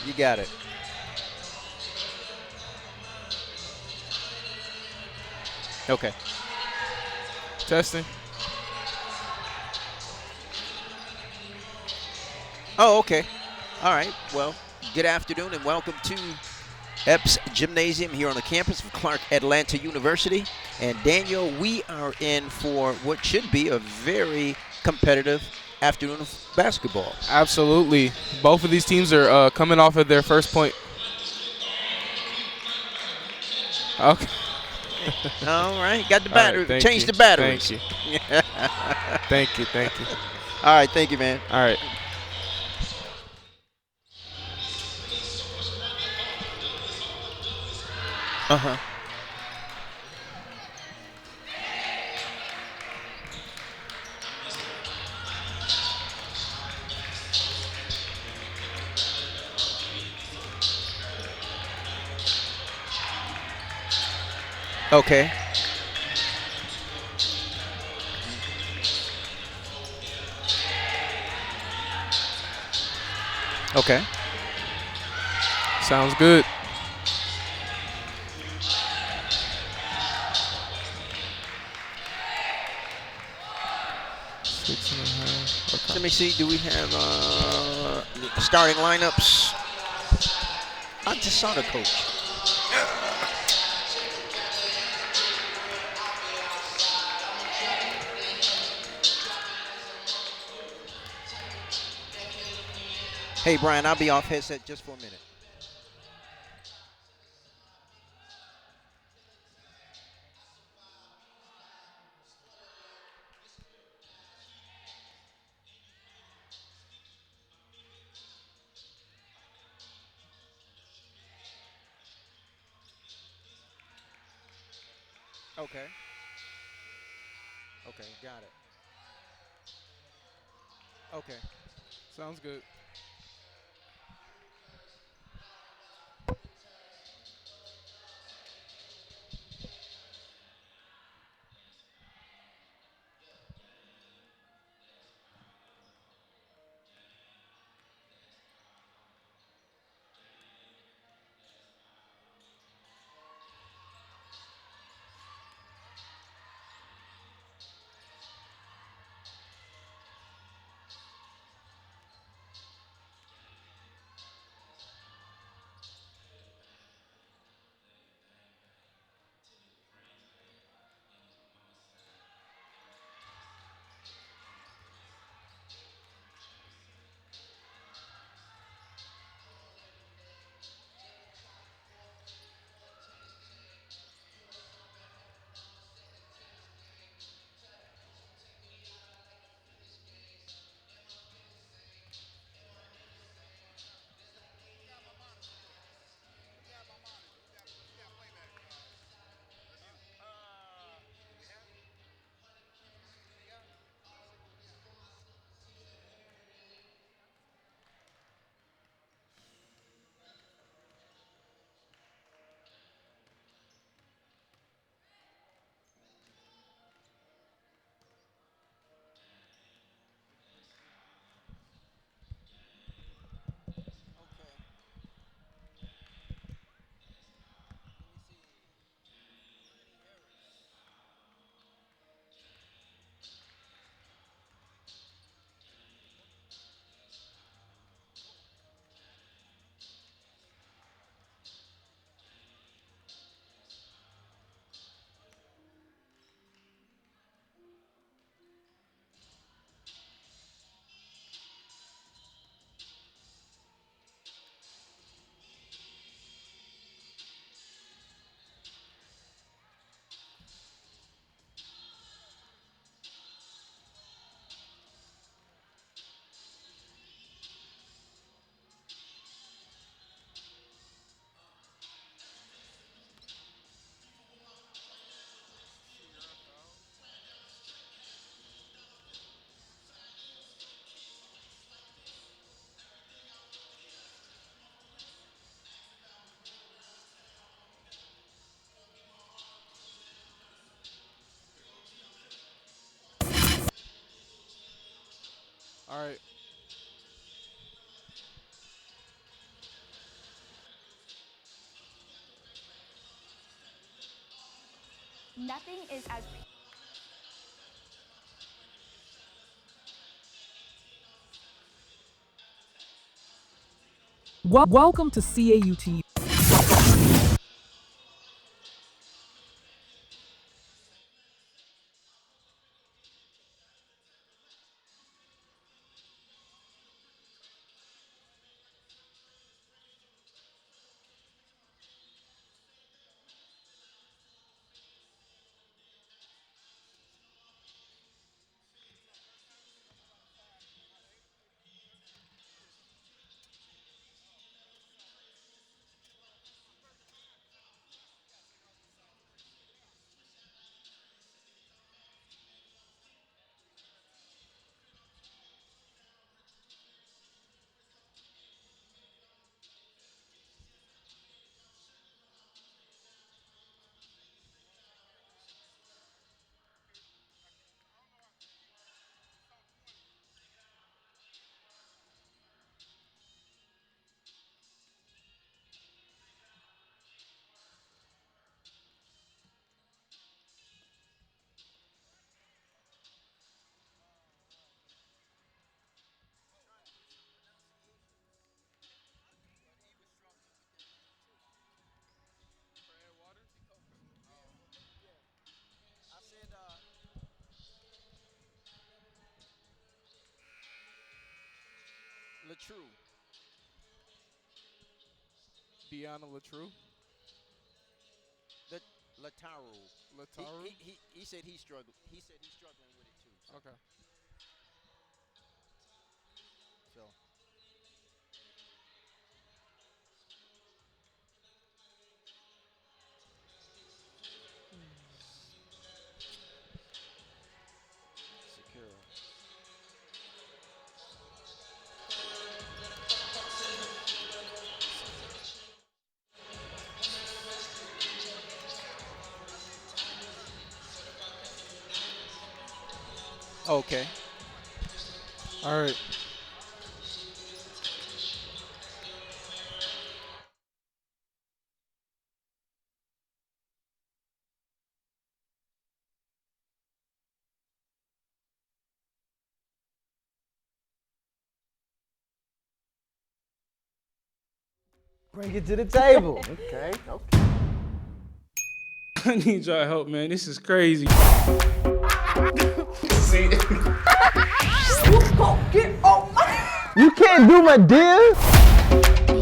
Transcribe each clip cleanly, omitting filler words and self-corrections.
You got it. Okay. Testing. Oh, okay. All right. Well, good afternoon and welcome to Epps Gymnasium here on the campus of Clark Atlanta University. And Daniel, we are in for what should be a very competitive afternoon of basketball. Absolutely. Both of these teams are coming off of their first point. Okay. All right. Got the All right. battery. Thank Change you. the Thank batteries. you. Thank you. Thank you. All right. Thank you, man. All right. Uh-huh. Okay. Okay. Sounds good. Six and a half. Let Okay. me see. Do we have starting lineups? I just saw the coach. Hey, Brian, I'll be off headset just for a minute. Okay. Okay, got it. Okay. Sounds good. All right. Nothing is as Welcome to CAU-TV. Latrue. Deanna Latrue. The Lataru. Lataru. He said he struggled. He said he's struggling with it too. So. Okay. So. Secure. Okay. All right. Bring it to the table. Okay. I need y'all help, man. This is crazy. You can't do my deal.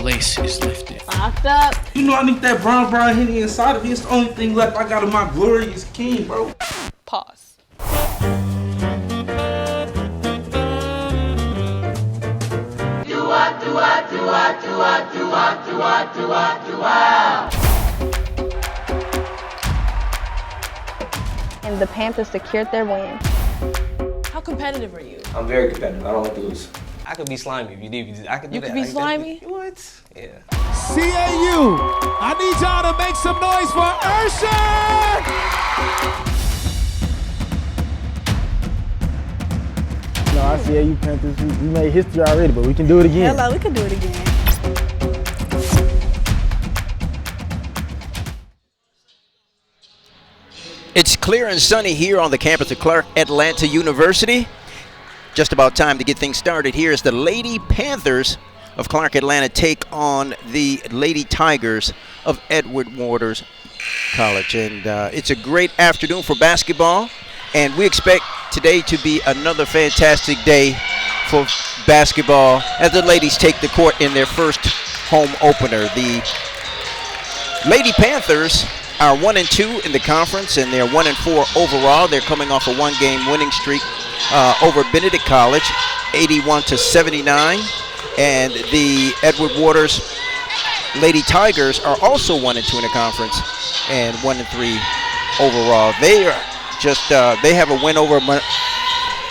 Lace is lifted. Locked up. You know I need that brown Henny inside of me. It's the only thing left I got of my glorious king, bro. Pause. And the Panthers secured their win. How competitive are you? I'm very competitive. I don't like to lose. I could be slimy if you need. I could do You that. could be slimy? What? Yeah. CAU, I need y'all to make some noise for Urshan! No, I see you Panthers. We made history already, but we can do it again. Hello, we can do it again. It's clear and sunny here on the campus of Clark Atlanta University. Just about time to get things started here as the Lady Panthers of Clark Atlanta take on the Lady Tigers of Edward Waters College. And it's a great afternoon for basketball, and we expect today to be another fantastic day for basketball as the ladies take the court in their first home opener. The Lady Panthers are 1-2 in the conference, and they're 1-4 overall. They're coming off a one-game winning streak over Benedict College, 81-79. And the Edward Waters Lady Tigers are also 1-2 in the conference and 1-3 overall. They are just they have a win over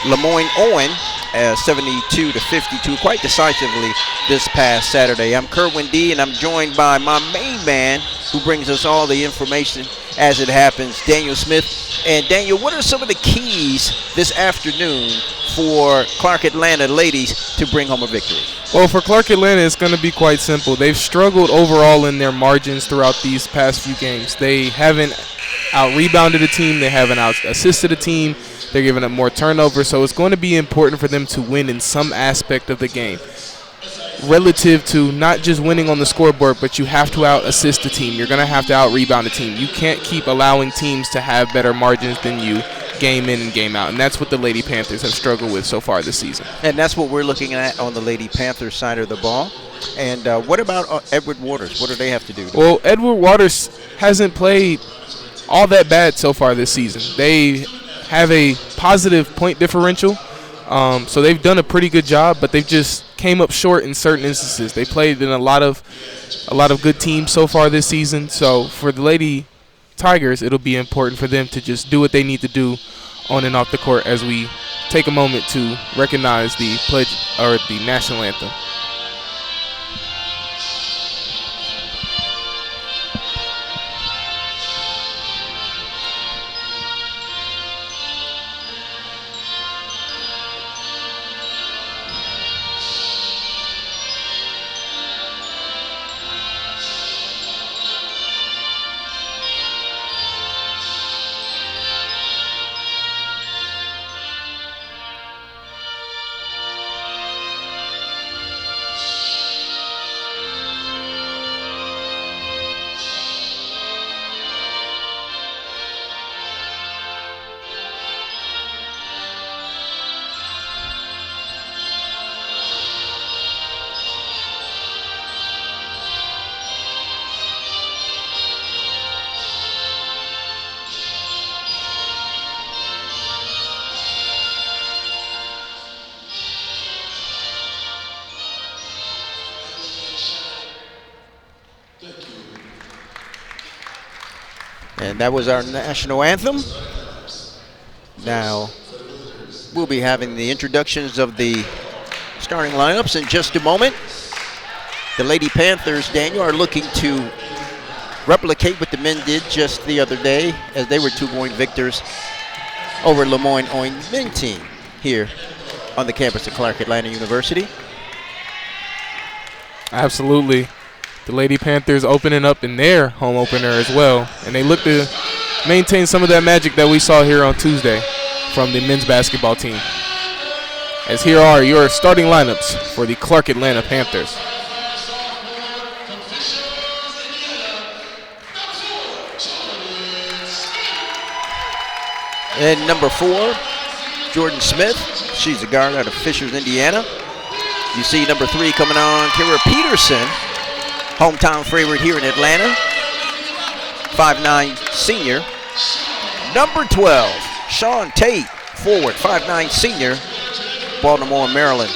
Lemoyne Owen, 72-52, quite decisively this past Saturday. I'm Kerwin D, and I'm joined by my main man who brings us all the information as it happens, Daniel Smith. And Daniel, what are some of the keys this afternoon for Clark Atlanta ladies to bring home a victory? Well, for Clark Atlanta, it's going to be quite simple. They've struggled overall in their margins throughout these past few games. They haven't out-rebounded a team. They haven't out-assisted a team. They're giving up more turnovers. So it's going to be important for them to win in some aspect of the game, relative to not just winning on the scoreboard, but you have to out-assist the team. You're going to have to out-rebound the team. You can't keep allowing teams to have better margins than you game in and game out, and that's what the Lady Panthers have struggled with so far this season. And that's what we're looking at on the Lady Panthers side of the ball. And what about Edward Waters? What do they have to do? Well, Edward Waters hasn't played all that bad so far this season. They have a positive point differential, so they've done a pretty good job, but they've just came up short in certain instances. They played in a lot of good teams so far this season. So for the Lady Tigers, it'll be important for them to just do what they need to do on and off the court as we take a moment to recognize the pledge or the national anthem. And that was our national anthem. Now, we'll be having the introductions of the starting lineups in just a moment. The Lady Panthers, Daniel, are looking to replicate what the men did just the other day as they were 2-point victors over Lemoyne Owen men team here on the campus of Clark Atlanta University. Absolutely. The Lady Panthers opening up in their home opener as well, and they look to maintain some of that magic that we saw here on Tuesday from the men's basketball team. As here are your starting lineups for the Clark Atlanta Panthers. And number 4, Jordan Smith. She's a guard out of Fishers, Indiana. You see number 3 coming on, Kira Peterson, hometown favorite here in Atlanta, 5'9" senior. Number 12, Sean Tate, forward, 5'9" senior, Baltimore, Maryland.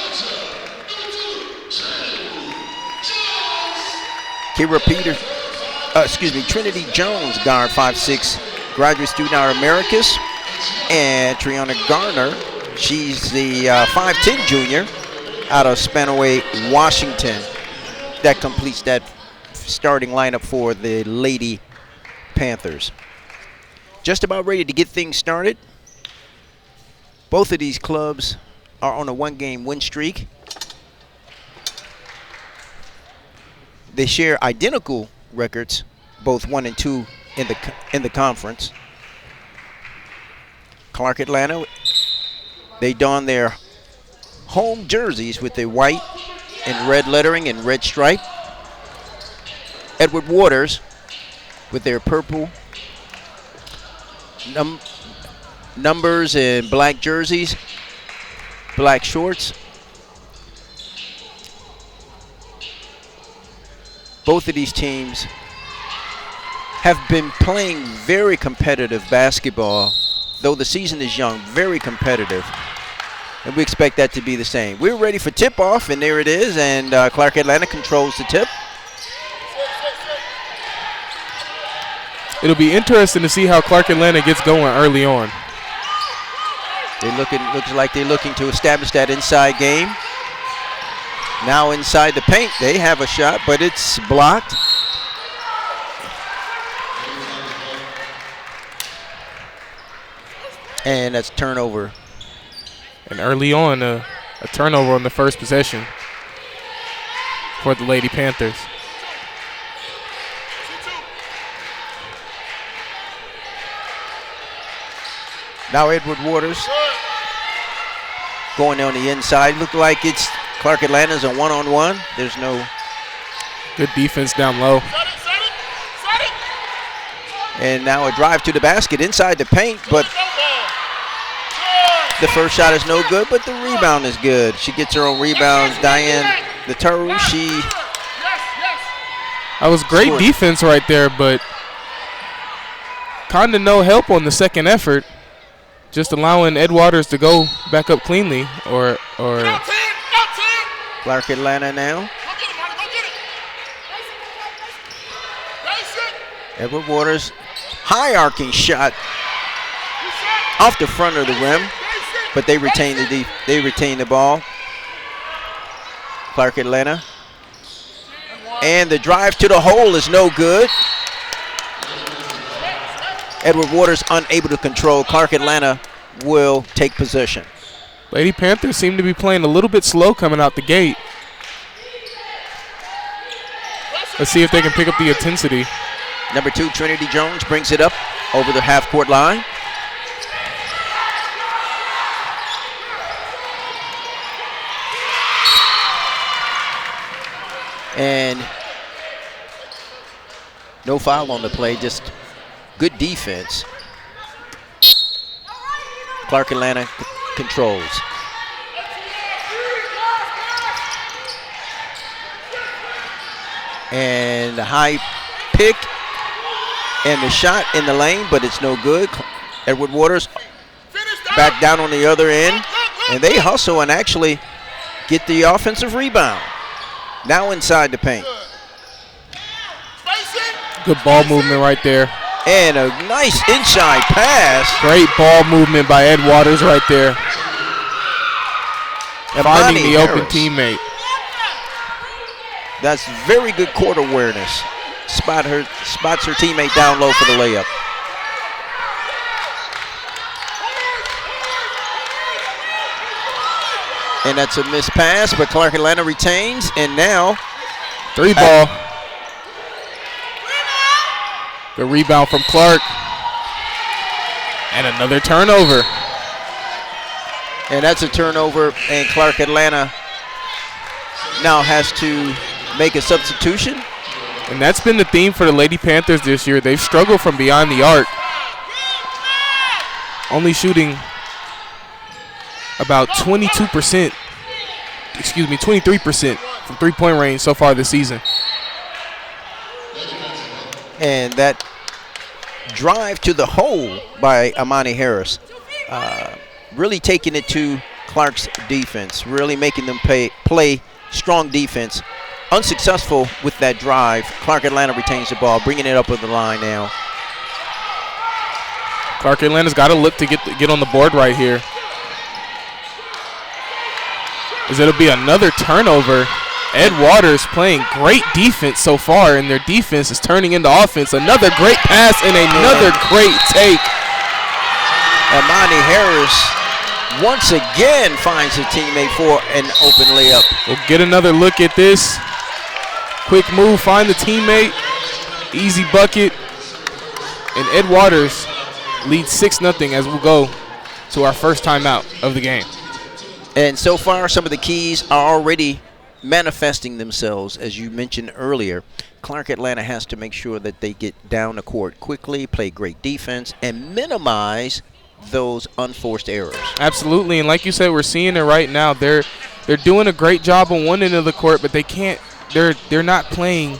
Trinity Jones, guard, 5'6", graduate student out of Americas. And Triana Garner, she's the 5'10" junior out of Spanaway, Washington. That completes that starting lineup for the Lady Panthers. Just about ready to get things started. Both of these clubs are on a 1-game win streak. They share identical records, both 1 and 2 in the conference. Clark Atlanta, they don their home jerseys with the white and red lettering and red stripe. Edward Waters with their purple numbers and black jerseys, black shorts. Both of these teams have been playing very competitive basketball, though the season is young, very competitive. And we expect that to be the same. We're ready for tip-off, and there it is, and Clark Atlanta controls the tip. It'll be interesting to see how Clark Atlanta gets going early on. Looks like they're looking to establish that inside game. Now inside the paint, they have a shot, but it's blocked. And that's turnover And early on, a turnover on the first possession for the Lady Panthers. Now Edward Waters going on the inside. Look like it's Clark Atlanta's a one-on-one. There's no good defense down low. And now a drive to the basket inside the paint, but the first shot is no good, but the rebound is good. She gets her own rebounds. Diane Lataru, that was great defense right there, but kind of no help on the second effort. Just allowing Ed Waters to go back up cleanly, or Clark Atlanta now. Edward Waters, high arcing shot off the front of the rim, but they retain the ball. Clark Atlanta, and the drive to the hole is no good. Edward Waters unable to control. Clark Atlanta will take possession. Lady Panthers seem to be playing a little bit slow coming out the gate. Let's see if they can pick up the intensity. Number 2, Trinity Jones brings it up over the half-court line. And no foul on the play, just good defense. Clark Atlanta controls. And the high pick and the shot in the lane, but it's no good. Edward Waters back down on the other end, and they hustle and actually get the offensive rebound. Now inside the paint. Good ball movement right there. And a nice inside pass. Great ball movement by Ed Waters right there. Finding the open teammate. That's very good court awareness. Spots her teammate down low for the layup. And that's a missed pass, but Clark Atlanta retains, and now 3-ball. The rebound from Clark. And another turnover. And that's a turnover, and Clark Atlanta now has to make a substitution. And that's been the theme for the Lady Panthers this year. They've struggled from beyond the arc. Only shooting about 23% from three-point range so far this season. And that drive to the hole by Amani Harris, really taking it to Clark's defense, really making them play strong defense. Unsuccessful with that drive. Clark Atlanta retains the ball, bringing it up with the line now. Clark Atlanta's got to look to get on the board right here. As it'll be another turnover. Ed Waters playing great defense so far, and their defense is turning into offense. Another great pass and another great take. Amani Harris once again finds a teammate for an open layup. We'll get another look at this. Quick move, find the teammate. Easy bucket. And Ed Waters leads 6-0 as we'll go to our first timeout of the game. And so far, some of the keys are already manifesting themselves. As you mentioned earlier, Clark Atlanta has to make sure that they get down the court quickly, play great defense, and minimize those unforced errors. Absolutely, and like you said, we're seeing it right now. They're doing a great job on one end of the court, but they can't. They're not playing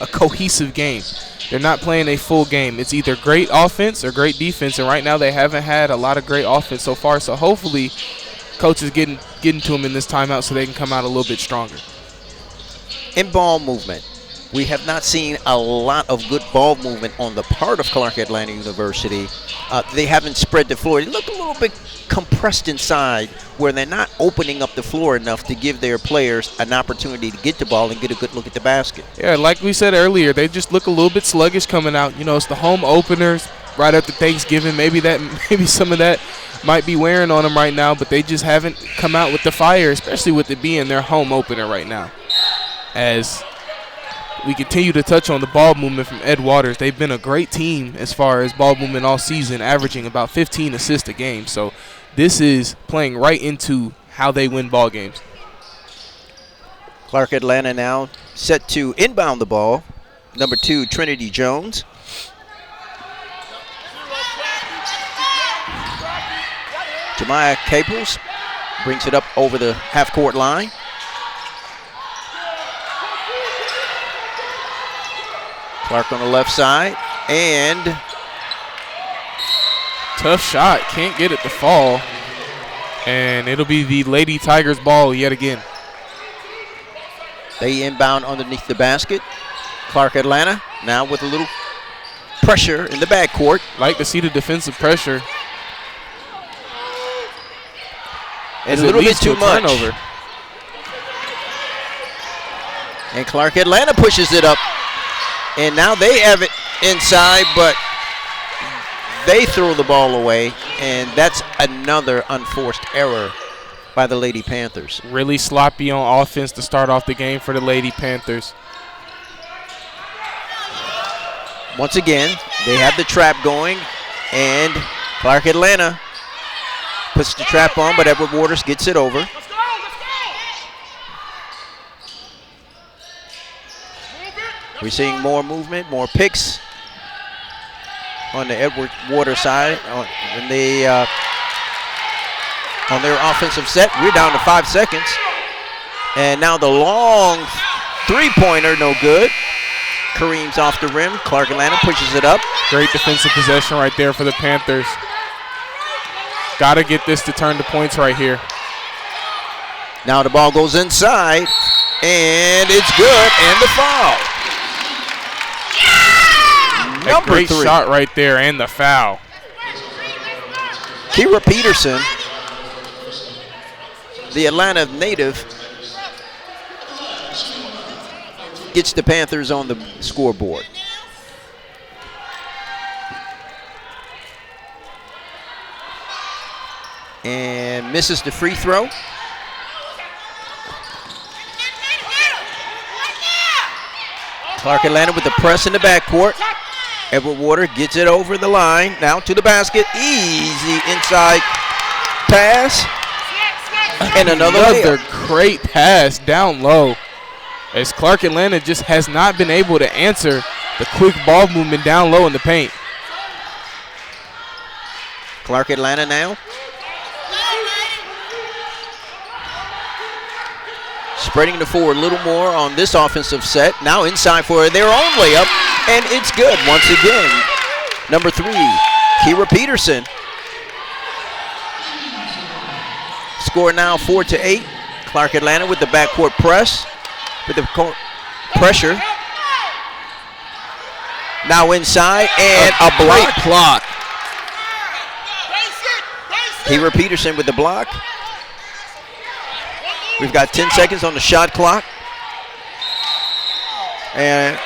a cohesive game. They're not playing a full game. It's either great offense or great defense, and right now they haven't had a lot of great offense so far. So hopefully, coach is getting to them in this timeout so they can come out a little bit stronger. In ball movement, we have not seen a lot of good ball movement on the part of Clark Atlanta University. They haven't spread the floor. They look a little bit compressed inside, where they're not opening up the floor enough to give their players an opportunity to get the ball and get a good look at the basket. Yeah, like we said earlier, they just look a little bit sluggish coming out. You know, it's the home openers right after Thanksgiving. Maybe some of that might be wearing on them right now, but they just haven't come out with the fire, especially with it being their home opener right now. As we continue to touch on the ball movement from Ed Waters, they've been a great team as far as ball movement all season, averaging about 15 assists a game. So this is playing right into how they win ball games. Clark Atlanta now set to inbound the ball. Number 2, Trinity Jones. Jemiah Caples brings it up over the half-court line. Clark on the left side, and tough shot, can't get it to fall, and it'll be the Lady Tigers ball yet again. They inbound underneath the basket. Clark Atlanta now with a little pressure in the backcourt. Like to see the defensive pressure. And a little bit too much. Turnover. And Clark Atlanta pushes it up. And now they have it inside, but they throw the ball away. And that's another unforced error by the Lady Panthers. Really sloppy on offense to start off the game for the Lady Panthers. Once again, they have the trap going, and Clark Atlanta puts the trap on, but Edward Waters gets it over. We're seeing more movement, more picks on the Edward Waters side. On their offensive set, we're down to 5 seconds. And now the long three-pointer, no good. Kareem's off the rim. Clark Atlanta pushes it up. Great defensive possession right there for the Panthers. Got to get this to turn to points right here. Now the ball goes inside, and it's good, and the foul. A great shot right there, and the foul. Kira Peterson, the Atlanta native, gets the Panthers on the scoreboard. And misses the free throw. Clark Atlanta with the press in the backcourt. Edward Water gets it over the line. Now to the basket. Easy inside pass. And another great pass down low. As Clark Atlanta just has not been able to answer the quick ball movement down low in the paint. Clark Atlanta now. Spreading the floor a little more on this offensive set. Now inside for their own layup, and it's good once again. Number 3, Kira Peterson. Score now 4-8. Clark Atlanta with the backcourt press, with the pressure. Now inside, and a block. Kira Peterson with the block. We've got 10 seconds on the shot clock. And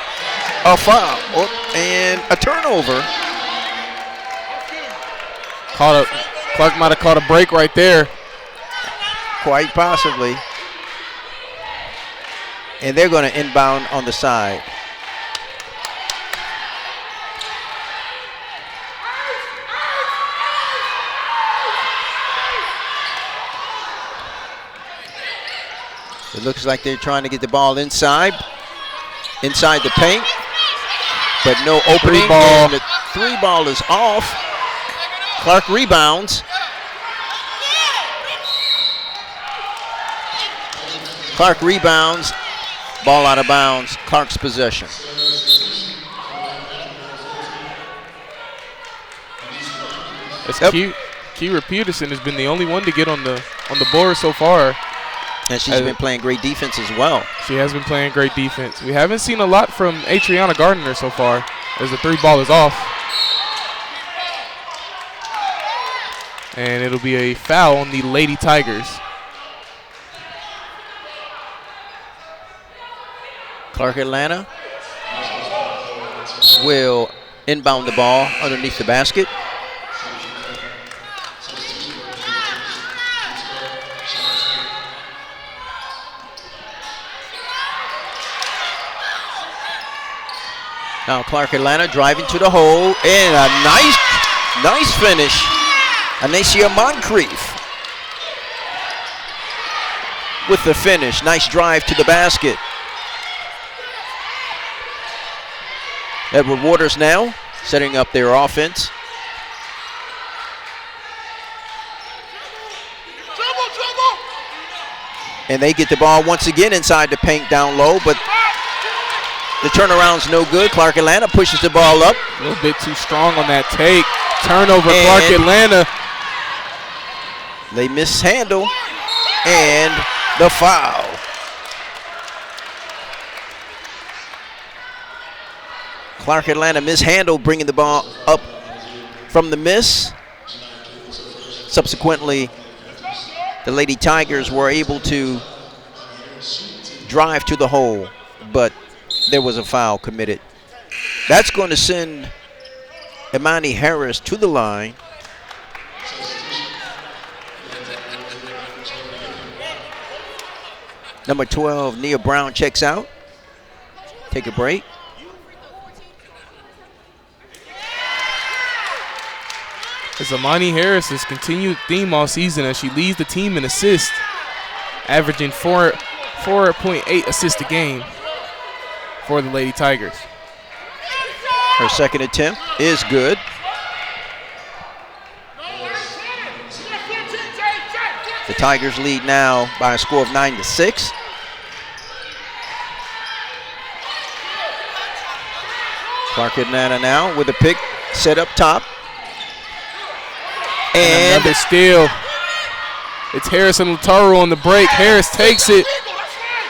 a foul. And a turnover. Clark might have caught a break right there. Quite possibly. And they're going to inbound on the side. It looks like they're trying to get the ball inside the paint, but no opening. And the 3 ball is off. Clark rebounds. Clark rebounds. Ball out of bounds. Clark's possession. Kira Peterson has been the only one to get on the board so far. And she's been playing great defense as well. She has been playing great defense. We haven't seen a lot from Adriana Gardner so far as the 3 ball is off. And it'll be a foul on the Lady Tigers. Clark Atlanta will inbound the ball underneath the basket. Now Clark Atlanta driving to the hole, and a nice finish. Anacia Moncrief with the finish. Nice drive to the basket. Edward Waters now setting up their offense. And they get the ball once again inside the paint down low, but the turnaround's no good. Clark Atlanta pushes the ball up. A little bit too strong on that take. Turnover, Clark Atlanta. They mishandle, and the foul. Clark Atlanta mishandled, bringing the ball up from the miss. Subsequently, the Lady Tigers were able to drive to the hole, but there was a foul committed. That's going to send Imani Harris to the line. Number 12, Nia Brown checks out. Take a break. It's Imani Harris's continued theme all season as she leads the team in assists, averaging 4.8 assists a game for the Lady Tigers. Her second attempt is good. The Tigers lead now by a score of 9-6. Clark Atlanta now with a pick set up top. And another steal. It's Harris and Lataro on the break. Harris takes it.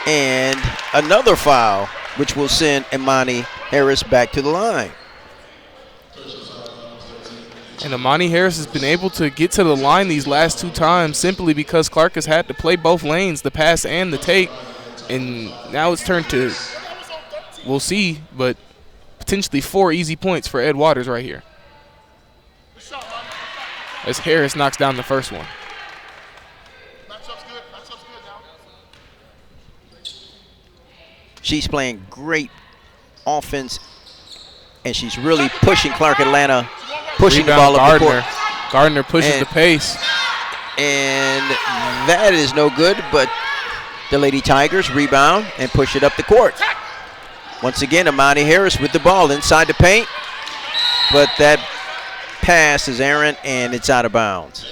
And another foul, which will send Imani Harris back to the line. And Imani Harris has been able to get to the line these last two times simply because Clark has had to play both lanes, the pass and the take. And now it's turned to, we'll see, but potentially 4 easy points for Ed Waters right here, as Harris knocks down the first one. She's playing great offense, and she's really pushing Clark Atlanta, pushing the ball up the court. Gardner pushes the pace. And that is no good, but the Lady Tigers rebound and push it up the court. Once again, Imani Harris with the ball inside the paint, but that pass is errant and it's out of bounds.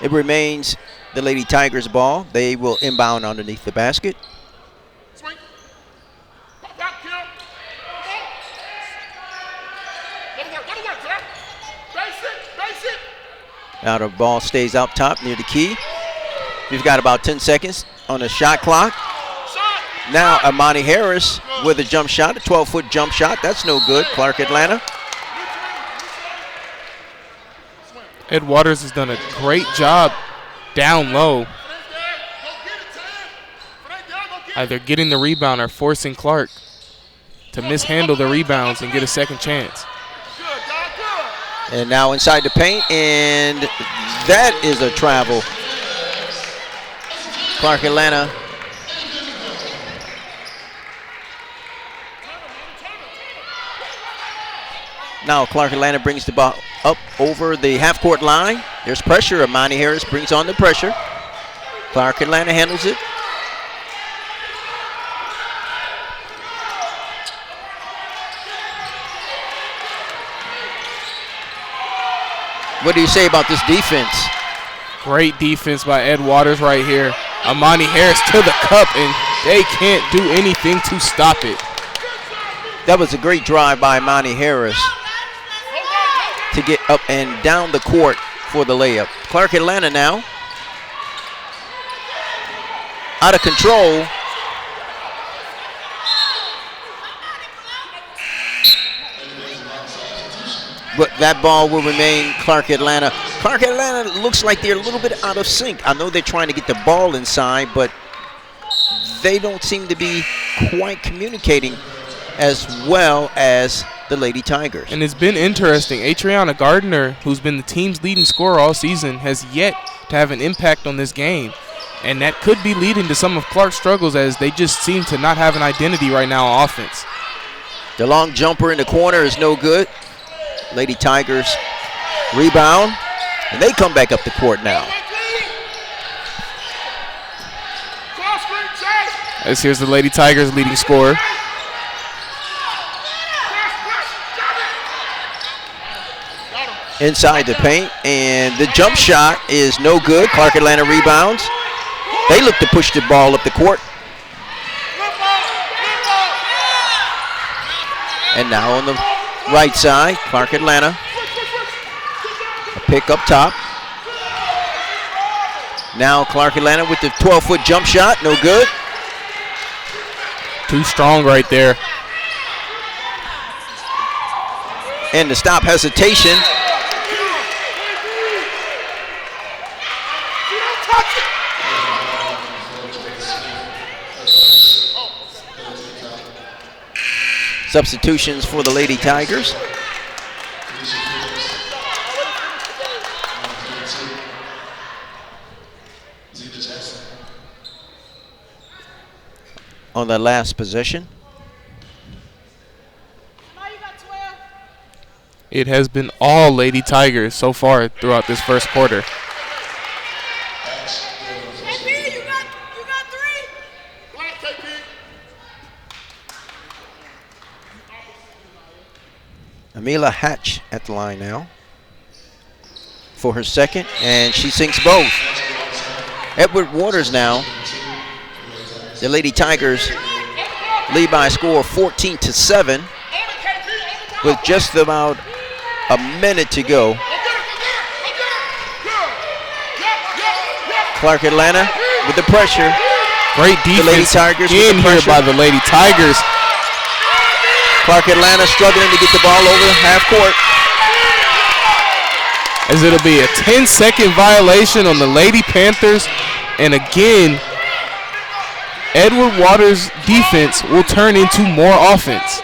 It remains the Lady Tigers ball. They will inbound underneath the basket. Now the ball stays up top near the key. We've got about 10 seconds on the shot clock. Now Imani Harris with a jump shot, a 12-foot jump shot. That's no good, Clark Atlanta. Ed Waters has done a great job down low, either getting the rebound or forcing Clark to mishandle the rebounds and get a second chance. And now inside the paint, and that is a travel. Clark Atlanta now Clark Atlanta brings the ball up over the half-court line. There's pressure. Imani Harris brings on the pressure. Clark Atlanta handles it. What do you say about this defense? Great defense by Ed Waters right here. Imani Harris to the cup, and they can't do anything to stop it. That was a great drive by Imani Harris to get up and down the court for the layup. Clark Atlanta now out of control. But that ball will remain Clark Atlanta. Clark Atlanta looks like they're a little bit out of sync. I know they're trying to get the ball inside, but they don't seem to be quite communicating as well as the Lady Tigers. And it's been interesting. Adriana Gardner, who's been the team's leading scorer all season, has yet to have an impact on this game. And that could be leading to some of Clark's struggles as they just seem to not have an identity right now on offense. The long jumper in the corner is no good. Lady Tigers rebound, and they come back up the court now. As here's the Lady Tigers leading scorer. Inside the paint, and the jump shot is no good. Clark Atlanta rebounds. They look to push the ball up the court. And now on the right side, Clark Atlanta. A pick up top. Now Clark Atlanta with the 12-foot jump shot, no good. Too strong right there. And to stop hesitation. Substitutions for the Lady Tigers. On the last possession. It has been all Lady Tigers so far throughout this first quarter. Amila Hatch at the line now for her second, and she sinks both. Edward Waters now. The Lady Tigers lead by a score of 14-7 with just about a minute to go. Clark Atlanta with the pressure. Great defense the Lady Tigers in here by the Lady Tigers. Clark Atlanta struggling to get the ball over half court. As it'll be a 10-second violation on the Lady Panthers. And again, Edward Waters' defense will turn into more offense.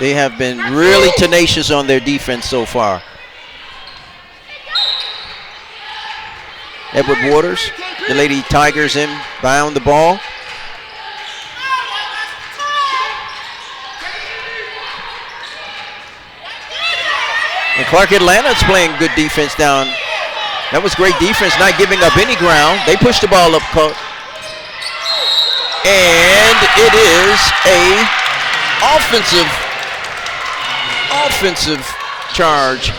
They have been really tenacious on their defense so far. Edward Waters, the Lady Tigers inbound the ball. And Clark Atlanta's playing good defense down. That was great defense, not giving up any ground. They pushed the ball up court. And it is a offensive charge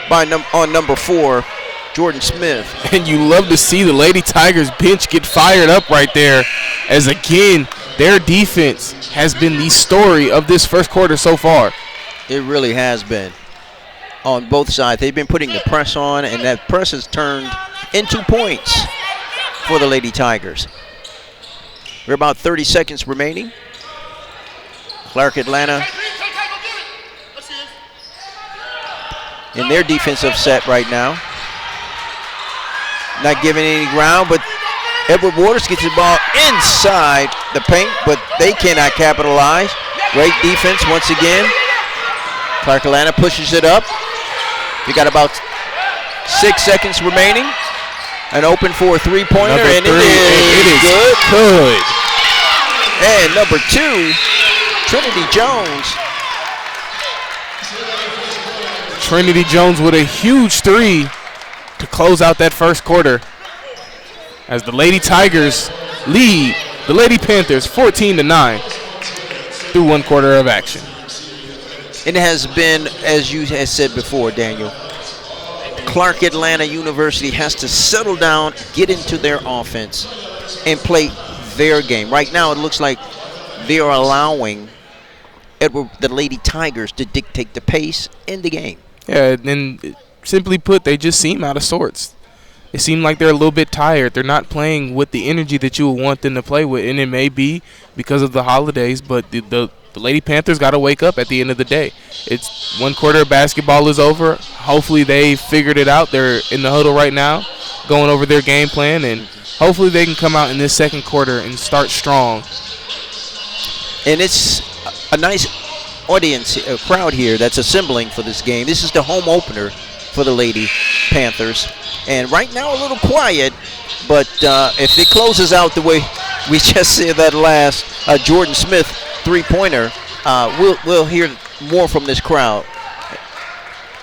by on number 4, Jordan Smith. And you love to see the Lady Tigers bench get fired up right there, as again, their defense has been the story of this first quarter so far. It really has been. On both sides, they've been putting the press on, and that press has turned into points for the Lady Tigers. We're about 30 seconds remaining. Clark Atlanta in their defensive set right now. Not giving any ground, but Edward Waters gets the ball inside the paint, but they cannot capitalize. Great defense once again. Clark Atlanta pushes it up. We got about 6 seconds remaining. An open for a three-pointer, and it is good. And number 2, Trinity Jones. Trinity Jones with a huge 3 to close out that first quarter, as the Lady Tigers lead the Lady Panthers 14-9 through one quarter of action. It has been, as you had said before, Daniel, Clark Atlanta University has to settle down, get into their offense, and play their game. Right now, it looks like they are allowing the Lady Tigers to dictate the pace in the game. Yeah, and simply put, they just seem out of sorts. They seem like they're a little bit tired. They're not playing with the energy that you would want them to play with, and it may be because of the holidays, but the Lady Panthers got to wake up at the end of the day. It's one quarter of basketball is over. Hopefully they figured it out. They're in the huddle right now, going over their game plan, and hopefully they can come out in this second quarter and start strong. And it's a nice audience, a crowd here that's assembling for this game. This is the home opener for the Lady Panthers. And right now a little quiet, But if it closes out the way we just said that last Jordan Smith three-pointer, we'll hear more from this crowd.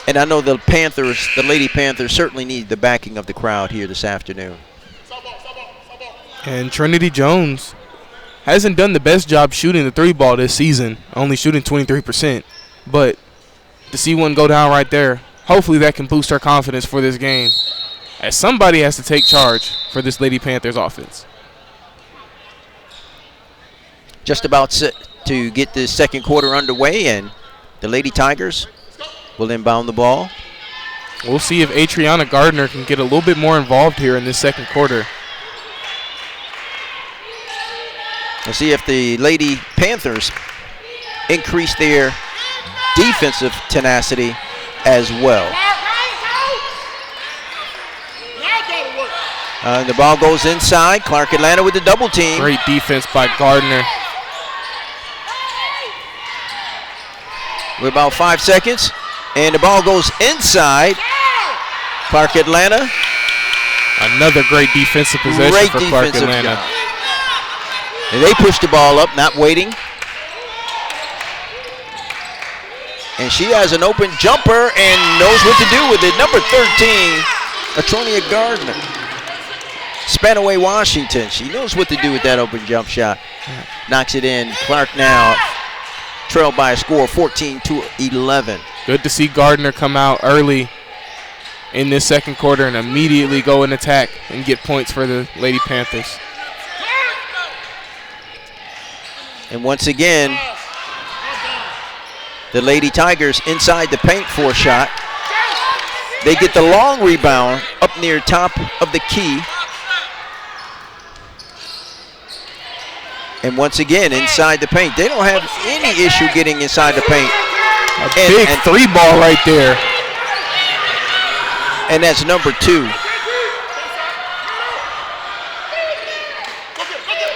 And I know the Panthers, the Lady Panthers, certainly need the backing of the crowd here this afternoon. And Trinity Jones hasn't done the best job shooting the three ball this season, only shooting 23%. But to see one go down right there, hopefully that can boost her confidence for this game, as somebody has to take charge for this Lady Panthers offense. Just about set to get this second quarter underway, and the Lady Tigers will inbound the ball. We'll see if Adriana Gardner can get a little bit more involved here in this second quarter. We'll see if the Lady Panthers increase their defensive tenacity as well. The ball goes inside. Clark Atlanta with the double team. Great defense by Gardner. With about 5 seconds, and the ball goes inside. Clark Atlanta. Another great defensive possession Great for Clark defensive Atlanta. job. And they push the ball up, not waiting. And she has an open jumper and knows what to do with it. Number 13, Atronia Gardner. Spanaway Washington. She knows what to do with that open jump shot. Knocks it in. Clark now trailed by a score of 14-11. Good to see Gardner come out early in this second quarter and immediately go and attack and get points for the Lady Panthers. And once again, the Lady Tigers inside the paint for a shot. They get the long rebound up near top of the key. And once again, inside the paint. They don't have any issue getting inside the paint. A big three ball right there. And that's number 2.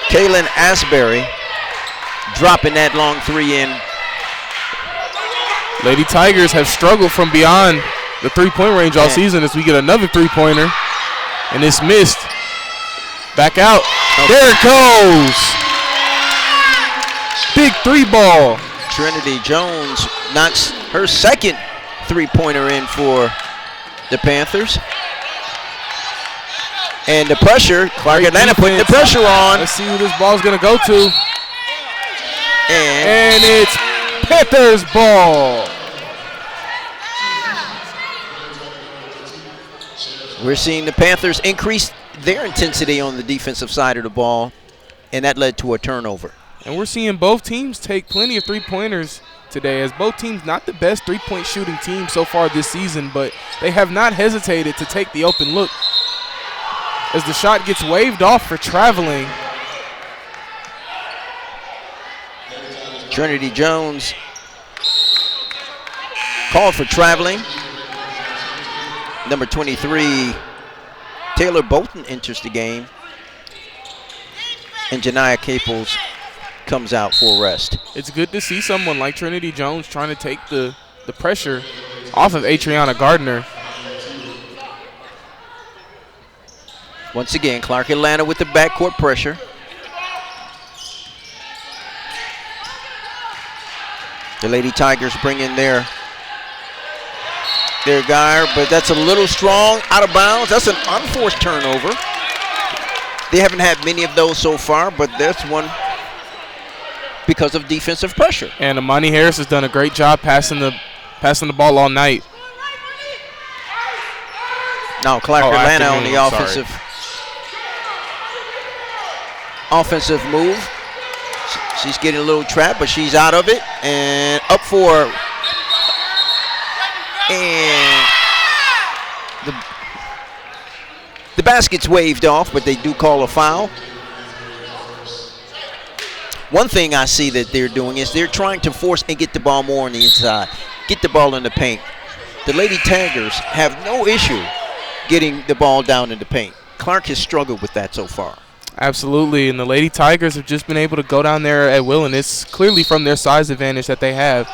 Kaylin Asbury dropping that long three in. Lady Tigers have struggled from beyond the three-point range all season as we get another three-pointer. And it's missed. Back out. Okay. There it goes. Big three ball. Trinity Jones knocks her second three-pointer in for the Panthers. And the pressure, Clark Atlanta putting the pressure on. Let's see who this ball's going to go to. And it's Panthers ball. We're seeing the Panthers increase their intensity on the defensive side of the ball, and that led to a turnover. And we're seeing both teams take plenty of three-pointers today, as both teams not the best three-point shooting team so far this season, but they have not hesitated to take the open look. As the shot gets waved off for traveling. Trinity Jones called for traveling. Number 23, Taylor Bolton enters the game. And Janiyah Caples comes out for rest. It's good to see someone like Trinity Jones trying to take the pressure off of Adriana Gardner. Once again, Clark Atlanta with the backcourt pressure. The Lady Tigers bring in their guy, but that's a little strong, out of bounds. That's an unforced turnover. They haven't had many of those so far, but that's one because of defensive pressure. And Amani Harris has done a great job passing the ball all night. Now Clark Atlanta on the offensive move. She's getting a little trapped, but she's out of it. And up for, and the basket's waved off, but they do call a foul. One thing I see that they're doing is they're trying to force and get the ball more on the inside, get the ball in the paint. The Lady Tigers have no issue getting the ball down in the paint. Clark has struggled with that so far. Absolutely, and the Lady Tigers have just been able to go down there at will, and it's clearly from their size advantage that they have.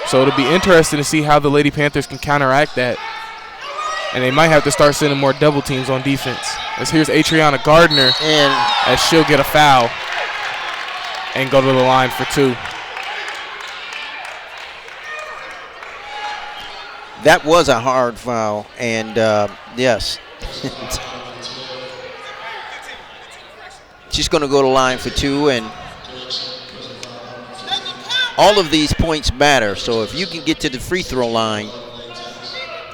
So it'll be interesting to see how the Lady Panthers can counteract that. And they might have to start sending more double teams on defense. As here's Adriana Gardner, And as she'll get a foul and go to the line for 2. that was a hard foul. And yes. She's going to go to line for 2. And all of these points matter. So if you can get to the free throw line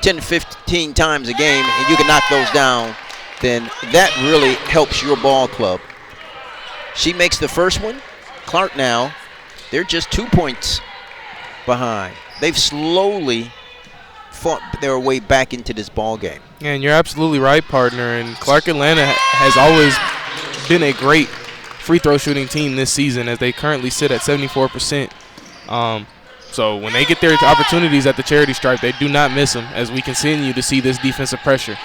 10 to 15 times a game and you can knock those down, then that really helps your ball club. She makes the first one. Clark now, they're just 2 points behind. They've slowly fought their way back into this ball game. And you're absolutely right, partner. And Clark Atlanta has always been a great free throw shooting team this season, as they currently sit at 74%. So when they get their opportunities at the charity stripe, they do not miss them, as we continue to see this defensive pressure.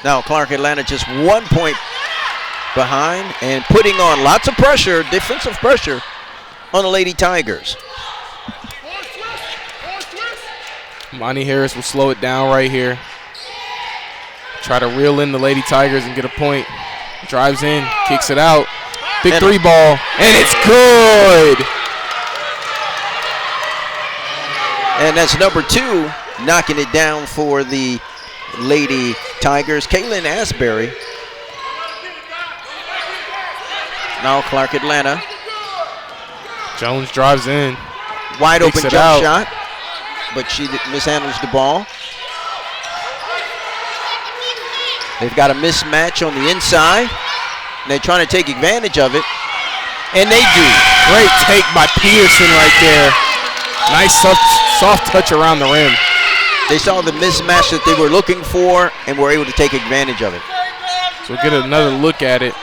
Now Clark Atlanta just 1 point behind and putting on lots of pressure, defensive pressure, on the Lady Tigers. Monty Harris will slow it down right here. Try to reel in the Lady Tigers and get a point. Drives in, kicks it out. Big 3 ball, and it's good. And that's number 2, knocking it down for the Lady Tigers, Kaylin Asbury. Now Clark Atlanta. Jones drives in. Wide open Kicks it jump out. shot, but she mishandles the ball. They've got a mismatch on the inside. And they're trying to take advantage of it, and they do. Great take by Peterson right there. Nice soft touch around the rim. They saw the mismatch that they were looking for and were able to take advantage of it. So we'll get another look at it.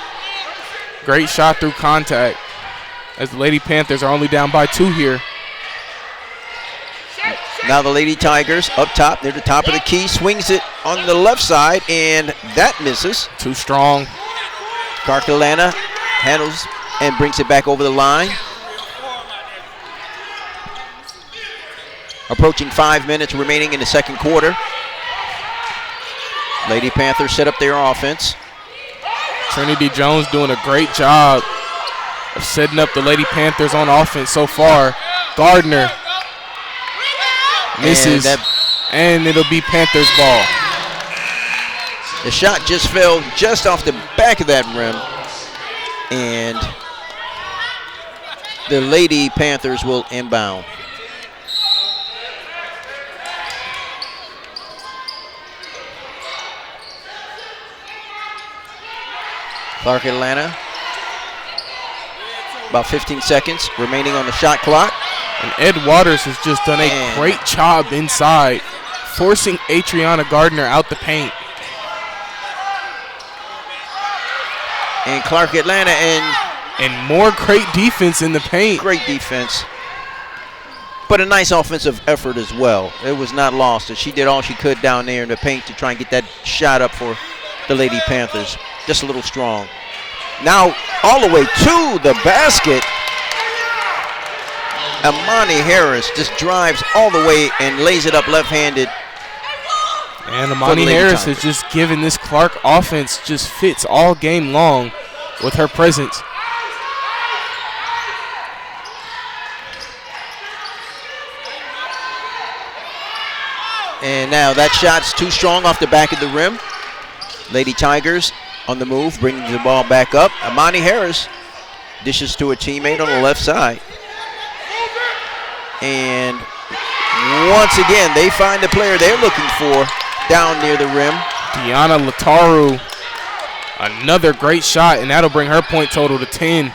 Great shot through contact, as the Lady Panthers are only down by 2 here. Now the Lady Tigers up top, near the top of the key, swings it on the left side, and that misses. Too strong. Clark Atlanta handles and brings it back over the line. Approaching 5 minutes remaining in the second quarter. Lady Panthers set up their offense. Trinity Jones doing a great job of setting up the Lady Panthers on offense so far. Gardner misses, and it'll be Panthers ball. The shot just fell just off the back of that rim, and the Lady Panthers will inbound. Clark Atlanta, about 15 seconds remaining on the shot clock. And Ed Waters has just done a great job inside, forcing Adriana Gardner out the paint. And Clark Atlanta and more great defense in the paint. Great defense, but a nice offensive effort as well. It was not lost, and she did all she could down there in the paint to try and get that shot up for the Lady Panthers. Just a little strong. Now all the way to the basket. Amani Harris just drives all the way and lays it up left-handed. And Amani Harris has just given this Clark offense just fits all game long with her presence. And now that shot's too strong off the back of the rim. Lady Tigers on the move, bringing the ball back up. Amani Harris dishes to a teammate on the left side. And once again, they find the player they're looking for down near the rim. Deanna Lataru, another great shot, and that'll bring her point total to 10.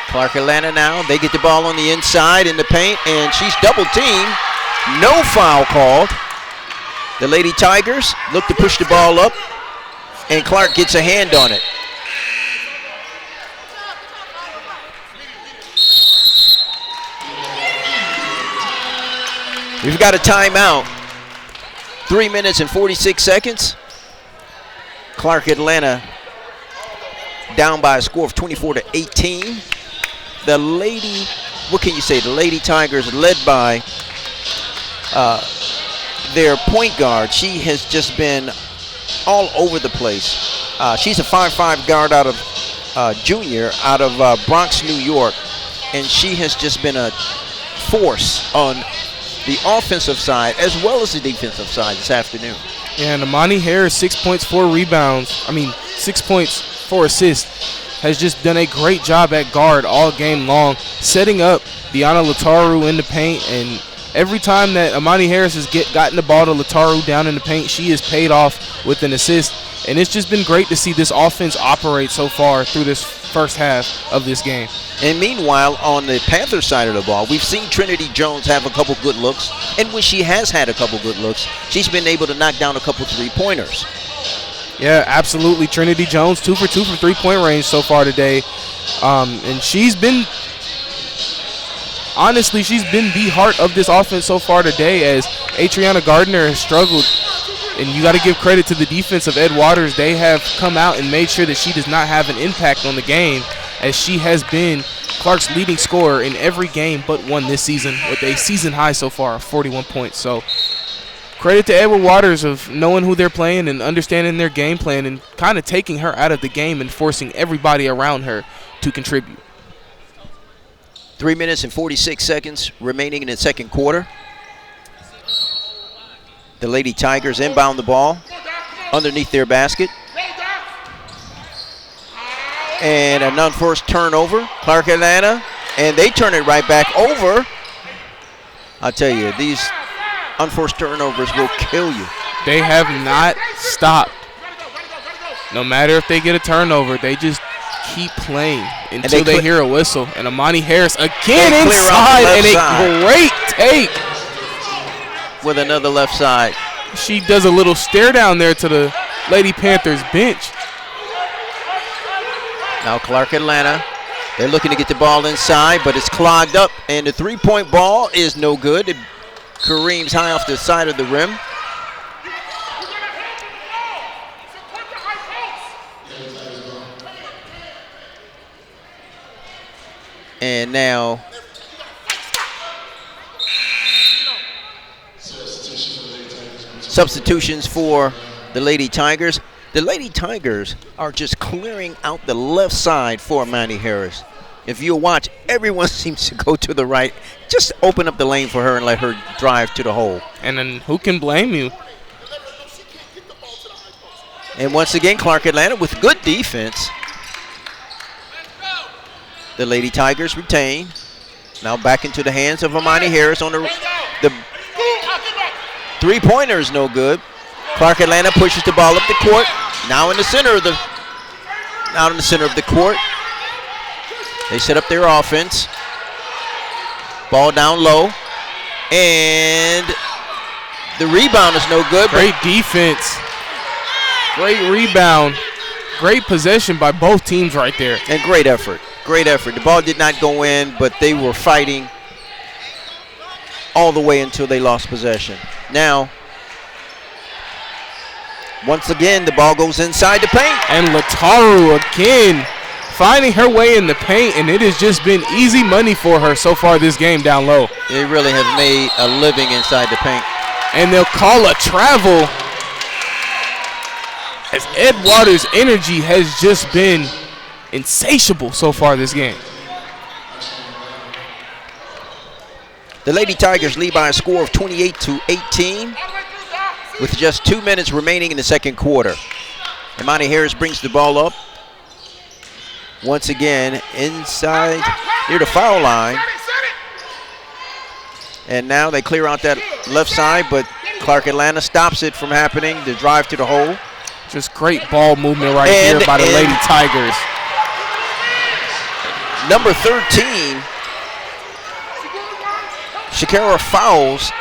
Clark Atlanta now, they get the ball on the inside in the paint, and she's double teamed. No foul called. The Lady Tigers look to push the ball up, and Clark gets a hand on it. We've got a timeout. 3 minutes and 46 seconds. Clark Atlanta down by a score of 24-18. the Lady, what can you say? The Lady Tigers, led by their point guard. She has just been all over the place. She's a 5'5" guard out of junior out of Bronx, New York, and she has just been a force on the offensive side as well as the defensive side this afternoon. Yeah, and Amani Harris, 6 points, 4 rebounds. 6 points, 4 assists. Has just done a great job at guard all game long, setting up Diana Lataru in the paint. And every time that Amani Harris has gotten the ball to Lataru down in the paint, she has paid off with an assist. And it's just been great to see this offense operate so far through this first half of this game. And meanwhile, on the Panthers side of the ball, we've seen Trinity Jones have a couple good looks. And when she has had a couple good looks, she's been able to knock down a couple three-pointers. Yeah, absolutely. Trinity Jones, 2 for 2 from three-point range so far today. And she's been, honestly, she's been the heart of this offense so far today, as Adriana Gardner has struggled. And you got to give credit to the defense of Ed Waters. They have come out and made sure that she does not have an impact on the game, as she has been Clark's leading scorer in every game but one this season, with a season high so far of 41 points. So credit to Edward Waters of knowing who they're playing and understanding their game plan and kind of taking her out of the game and forcing everybody around her to contribute. 3 minutes and 46 seconds remaining in the second quarter. The Lady Tigers inbound the ball underneath their basket. And an unforced turnover. Clark Atlanta, and they turn it right back over. I'll tell you, these unforced turnovers will kill you. They have not stopped. No matter if they get a turnover, they just keep playing until they hear a whistle. And Amani Harris again inside, and a great take. With another left side. She does a little stare down there to the Lady Panthers bench. Now Clark Atlanta, they're looking to get the ball inside, but it's clogged up, and the three-point ball is no good. It careens high off the side of the rim. And now substitutions for the Lady Tigers. The Lady Tigers are just clearing out the left side for Manny Harris. If you watch, everyone seems to go to the right. Just open up the lane for her and let her drive to the hole. And then who can blame you? And once again, Clark Atlanta with good defense. The Lady Tigers retain. Now back into the hands of Amani Harris on the three-pointer is no good. Clark Atlanta pushes the ball up the court. Now in the center of the court. They set up their offense. Ball down low. And the rebound is no good. Great defense. Great rebound. Great possession by both teams right there. And great effort. Great effort. The ball did not go in, but they were fighting all the way until they lost possession. Now, once again, the ball goes inside the paint. And Lataru again finding her way in the paint, and it has just been easy money for her so far this game down low. They really have made a living inside the paint. And they'll call a travel, as Ed Waters' energy has just been insatiable so far this game. The Lady Tigers lead by a score of 28-18 with just 2 minutes remaining in the second quarter. Imani Harris brings the ball up. Once again, inside near the foul line. And now they clear out that left side, but Clark Atlanta stops it from happening. The drive to the hole. Just great ball movement right here by the Lady Tigers. Number 13, Shakira fouls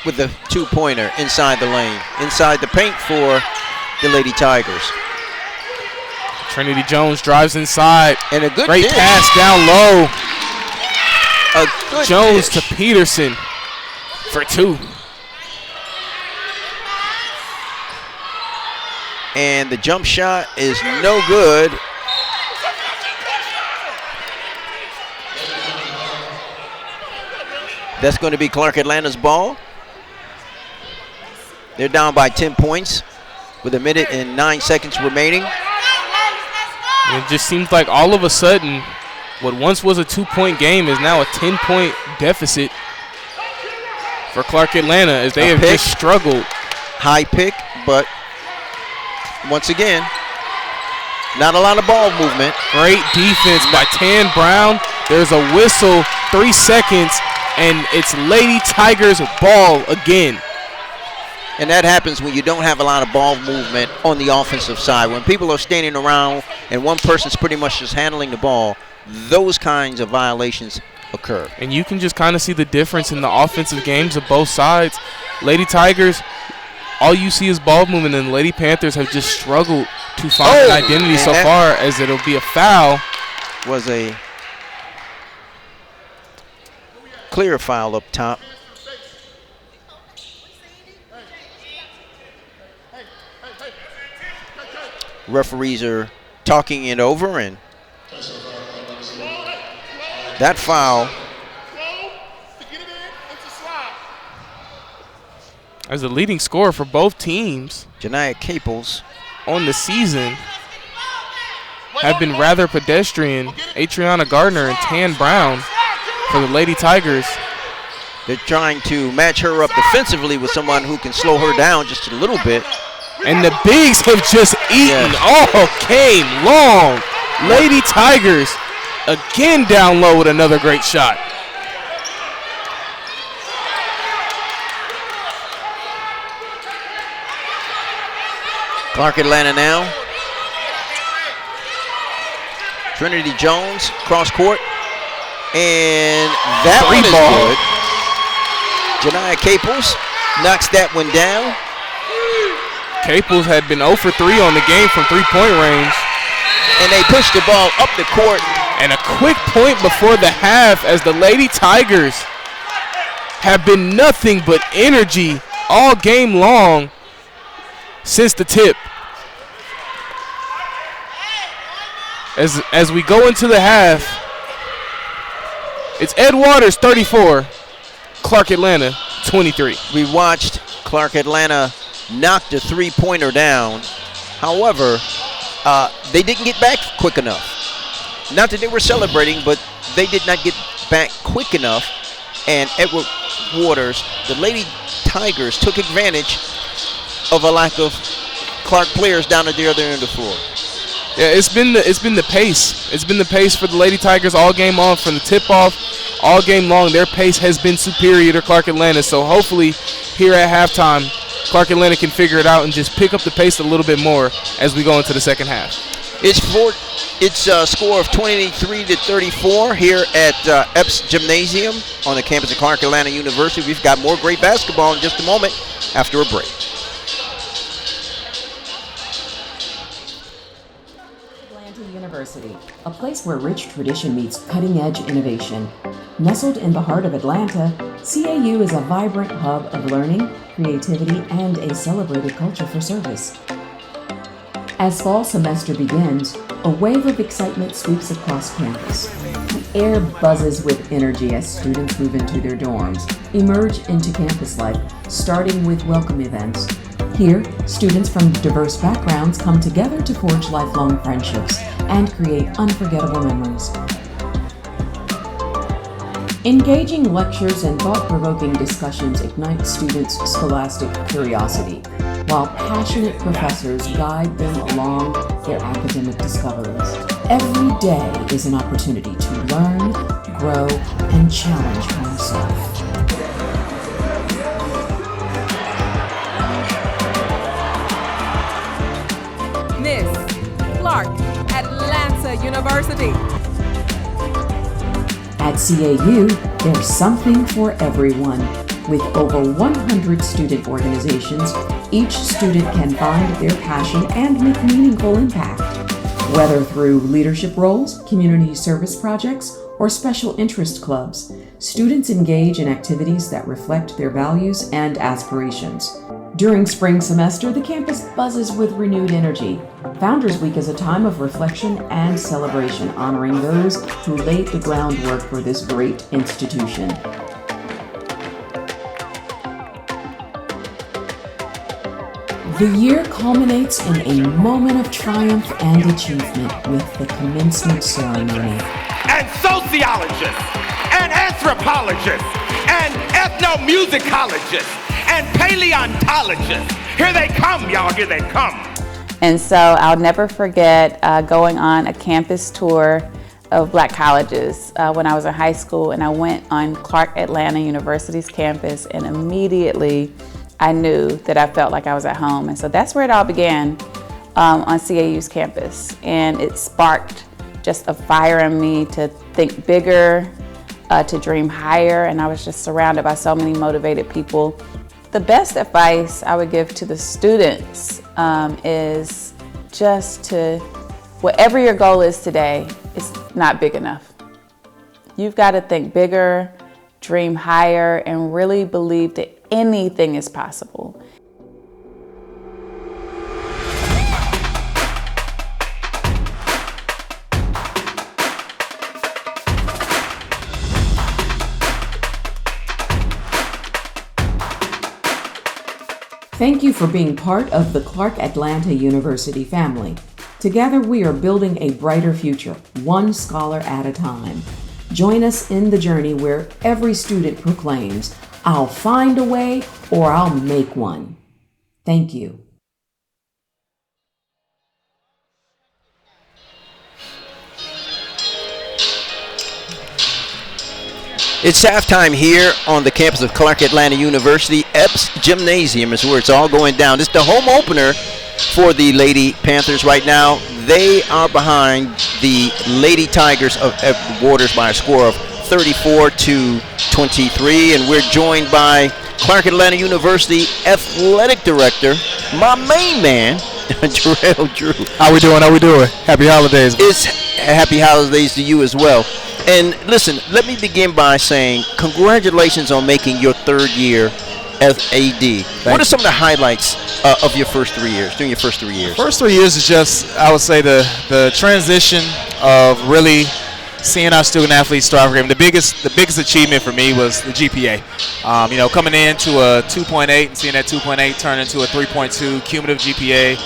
with the two-pointer inside the lane, inside the paint for the Lady Tigers. Trinity Jones drives inside. And a good great dish. Pass down low. A good Jones dish to Peterson for two. And the jump shot is no good. That's going to be Clark Atlanta's ball. They're down by 10 points with 1 minute and 9 seconds remaining. And it just seems like all of a sudden, what once was a 2-point game is now a 10-point deficit for Clark Atlanta as they have just struggled. High pick, but once again, not a lot of ball movement. Great defense by Tan Brown. There's a whistle, 3 seconds, and it's Lady Tigers ball again. And that happens when you don't have a lot of ball movement on the offensive side. When people are standing around and one person's pretty much just handling the ball, those kinds of violations occur. And you can just kind of see the difference in the offensive games of both sides. Lady Tigers, all you see is ball movement, and the Lady Panthers have just struggled to find an identity so far, as it'll be a foul. Was a clear foul up top. Referees are talking it over, and that foul. As the leading scorer for both teams, Janiah Caples on the season have been rather pedestrian. Adriana Gardner and Tan Brown for the Lady Tigers. They're trying to match her up defensively with someone who can slow her down just a little bit. And the bigs have just eaten all game long. Lady Tigers again down low with another great shot. Clark Atlanta now. Trinity Jones, cross court. And that one is good. Janiah Caples knocks that one down. Caples had been 0 for 3 on the game from three-point range. And they pushed the ball up the court. And a quick point before the half, as the Lady Tigers have been nothing but energy all game long since the tip. As we go into the half, it's Ed Waters 34, Clark Atlanta 23. We watched Clark Atlanta knock the three-pointer down. However, they didn't get back quick enough. Not that they were celebrating, but they did not get back quick enough. And Edward Waters, the Lady Tigers, took advantage of a lack of Clark players down at the other end of the floor. Yeah, it's been the pace. It's been the pace for the Lady Tigers all game long, from the tip-off all game long. Their pace has been superior to Clark Atlanta. So hopefully here at halftime, Clark Atlanta can figure it out and just pick up the pace a little bit more as we go into the second half. It's a score of 23-34 here at Epps Gymnasium on the campus of Clark Atlanta University. We've got more great basketball in just a moment after a break. University, a place where rich tradition meets cutting-edge innovation. Nestled in the heart of Atlanta, CAU is a vibrant hub of learning, creativity, and a celebrated culture for service. As fall semester begins, a wave of excitement sweeps across campus. The air buzzes with energy as students move into their dorms, emerge into campus life, starting with welcome events. Here, students from diverse backgrounds come together to forge lifelong friendships and create unforgettable memories. Engaging lectures and thought-provoking discussions ignite students' scholastic curiosity, while passionate professors guide them along their academic discoveries. Every day is an opportunity to learn, grow, and challenge oneself. Miss Clark Atlanta University. At CAU, there's something for everyone. With over 100 student organizations, each student can find their passion and make meaningful impact. Whether through leadership roles, community service projects, or special interest clubs, students engage in activities that reflect their values and aspirations. During spring semester, the campus buzzes with renewed energy. Founders Week is a time of reflection and celebration, honoring those who laid the groundwork for this great institution. The year culminates in a moment of triumph and achievement with the commencement ceremony. And sociologists, and anthropologists, and ethnomusicologists, and paleontologists. Here they come, y'all, here they come. And so I'll never forget going on a campus tour of black colleges when I was in high school, and I went on Clark Atlanta University's campus, and immediately I knew that I felt like I was at home. And so that's where it all began on CAU's campus. And it sparked just a fire in me to think bigger, to dream higher, and I was just surrounded by so many motivated people. The best advice I would give to the students is just to, whatever your goal is today, it's not big enough. You've got to think bigger, dream higher, and really believe that anything is possible. Thank you for being part of the Clark Atlanta University family. Together we are building a brighter future, one scholar at a time. Join us in the journey where every student proclaims, "I'll find a way or I'll make one." Thank you. It's halftime here on the campus of Clark Atlanta University. Epps Gymnasium is where it's all going down. It's the home opener for the Lady Panthers right now. They are behind the Lady Tigers of Waters by a score of 34-23, and we're joined by Clark Atlanta University Athletic Director, my main man, Jarrell Drew. How we doing? Happy holidays. It's happy holidays to you as well. And listen, let me begin by saying congratulations on making your third year as AD. What are some of the highlights of your first 3 years, during your first 3 years? First 3 years is just, I would say, the transition of really seeing our student athletes thrive. The biggest achievement for me was the GPA. Coming into a 2.8 and seeing that 2.8 turn into a 3.2 cumulative GPA,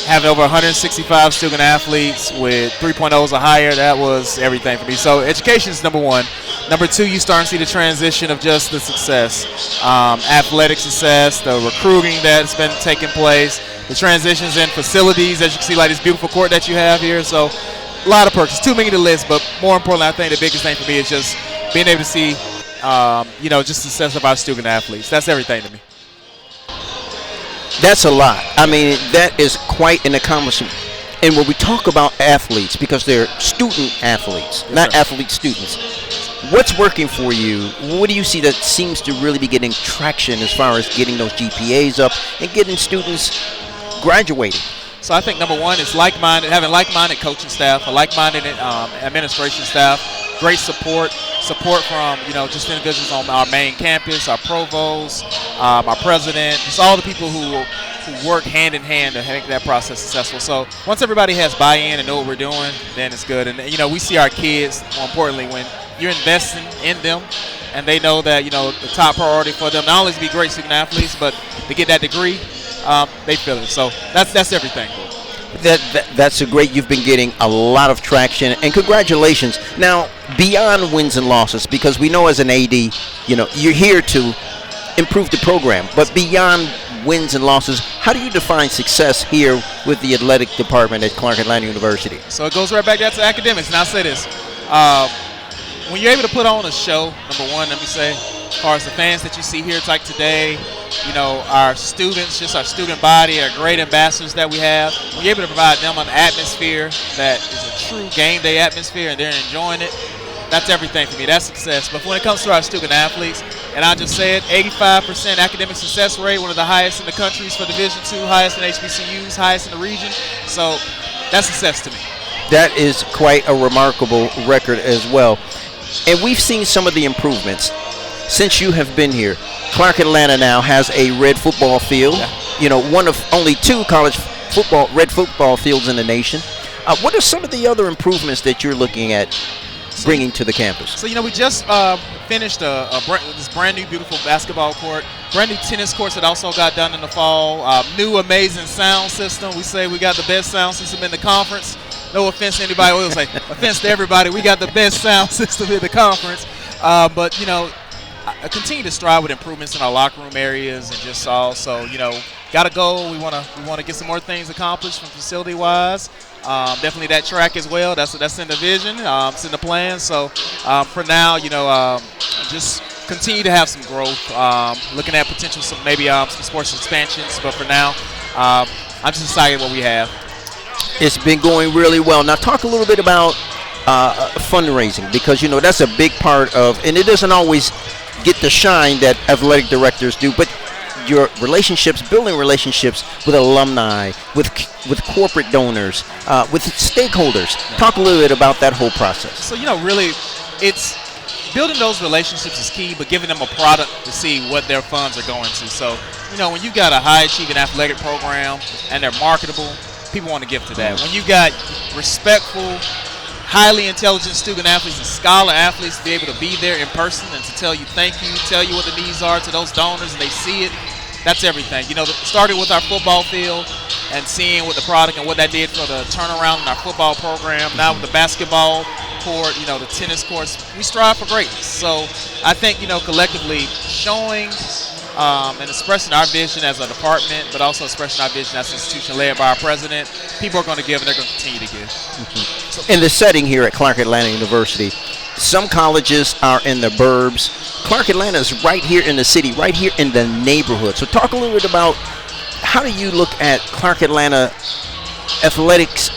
having over 165 student athletes with 3.0s or higher, that was everything for me. So education is number one. Number two, you start to see the transition of just the success, athletic success, the recruiting that's been taking place, the transitions in facilities, as you can see, like this beautiful court that you have here. So a lot of perks. It's too many to list, but more importantly, I think the biggest thing for me is just being able to see, just the success of our student athletes. That's everything to me. That's a lot. I mean, that is quite an accomplishment. And when we talk about athletes, because they're student athletes, not athlete students, what's working for you? What do you see that seems to really be getting traction as far as getting those GPAs up and getting students graduating? So I think number one is having like-minded coaching staff, a like-minded administration staff, great support from just individuals on our main campus, our provost, our president, just all the people who work hand in hand to make that process successful. So once everybody has buy-in and know what we're doing, then it's good. And we see our kids, more importantly, when you're investing in them and they know that the top priority for them not only to be great student athletes, but to get that degree, they feel it. So that's everything. That's a great. You've been getting a lot of traction, and congratulations. Now, beyond wins and losses, because we know as an AD, you're here to improve the program, but beyond wins and losses, how do you define success here with the athletic department at Clark Atlanta University? So it goes right back down to academics, and I'll say this. When you're able to put on a show, number one, let me say, as far as the fans that you see here like today, our students, just our student body, our great ambassadors that we have, when you're able to provide them an atmosphere that is a true game day atmosphere and they're enjoying it, that's everything for me. That's success. But when it comes to our student athletes, and I just say it, 85% academic success rate, one of the highest in the countries for Division II, highest in HBCUs, highest in the region. So that's success to me. That is quite a remarkable record as well. And we've seen some of the improvements since you have been here. Clark Atlanta now has a red football field, one of only two red football fields in the nation. What are some of the other improvements that you're looking at bringing to the campus? So, we just finished this brand new, beautiful basketball court, brand new tennis courts that also got done in the fall, new amazing sound system. We say we got the best sound system in the conference. No offense to anybody. We always say, offense to everybody. We got the best sound system in the conference. But, I continue to strive with improvements in our locker room areas and just all. So, got to go. We want to get some more things accomplished from facility-wise. Definitely that track as well. That's in the vision. It's in the plan. So for now, just continue to have some growth. Looking at potential some sports expansions. But for now, I'm just excited what we have. It's been going really well. Now talk a little bit about fundraising, because that's a big part of, and it doesn't always get the shine that athletic directors do, but your relationships, building relationships with alumni, with corporate donors, with stakeholders. Talk a little bit about that whole process. So, really, it's building those relationships is key, but giving them a product to see what their funds are going to. So, when you got a high-achieving athletic program and they're marketable, people want to give to that. When you got respectful, highly intelligent student athletes and scholar athletes to be able to be there in person and to tell you thank you, tell you what the needs are to those donors, and they see it, that's everything. Started with our football field and seeing what the product and what that did for the turnaround in our football program. Now with the basketball court, the tennis courts, we strive for greatness. So I think, collectively showing and expressing our vision as a department, but also expressing our vision as an institution led by our president, people are going to give and they're going to continue to give. So in the setting here at Clark Atlanta University, some colleges are in the burbs. Clark Atlanta is right here in the city, right here in the neighborhood. So talk a little bit about how do you look at Clark Atlanta athletics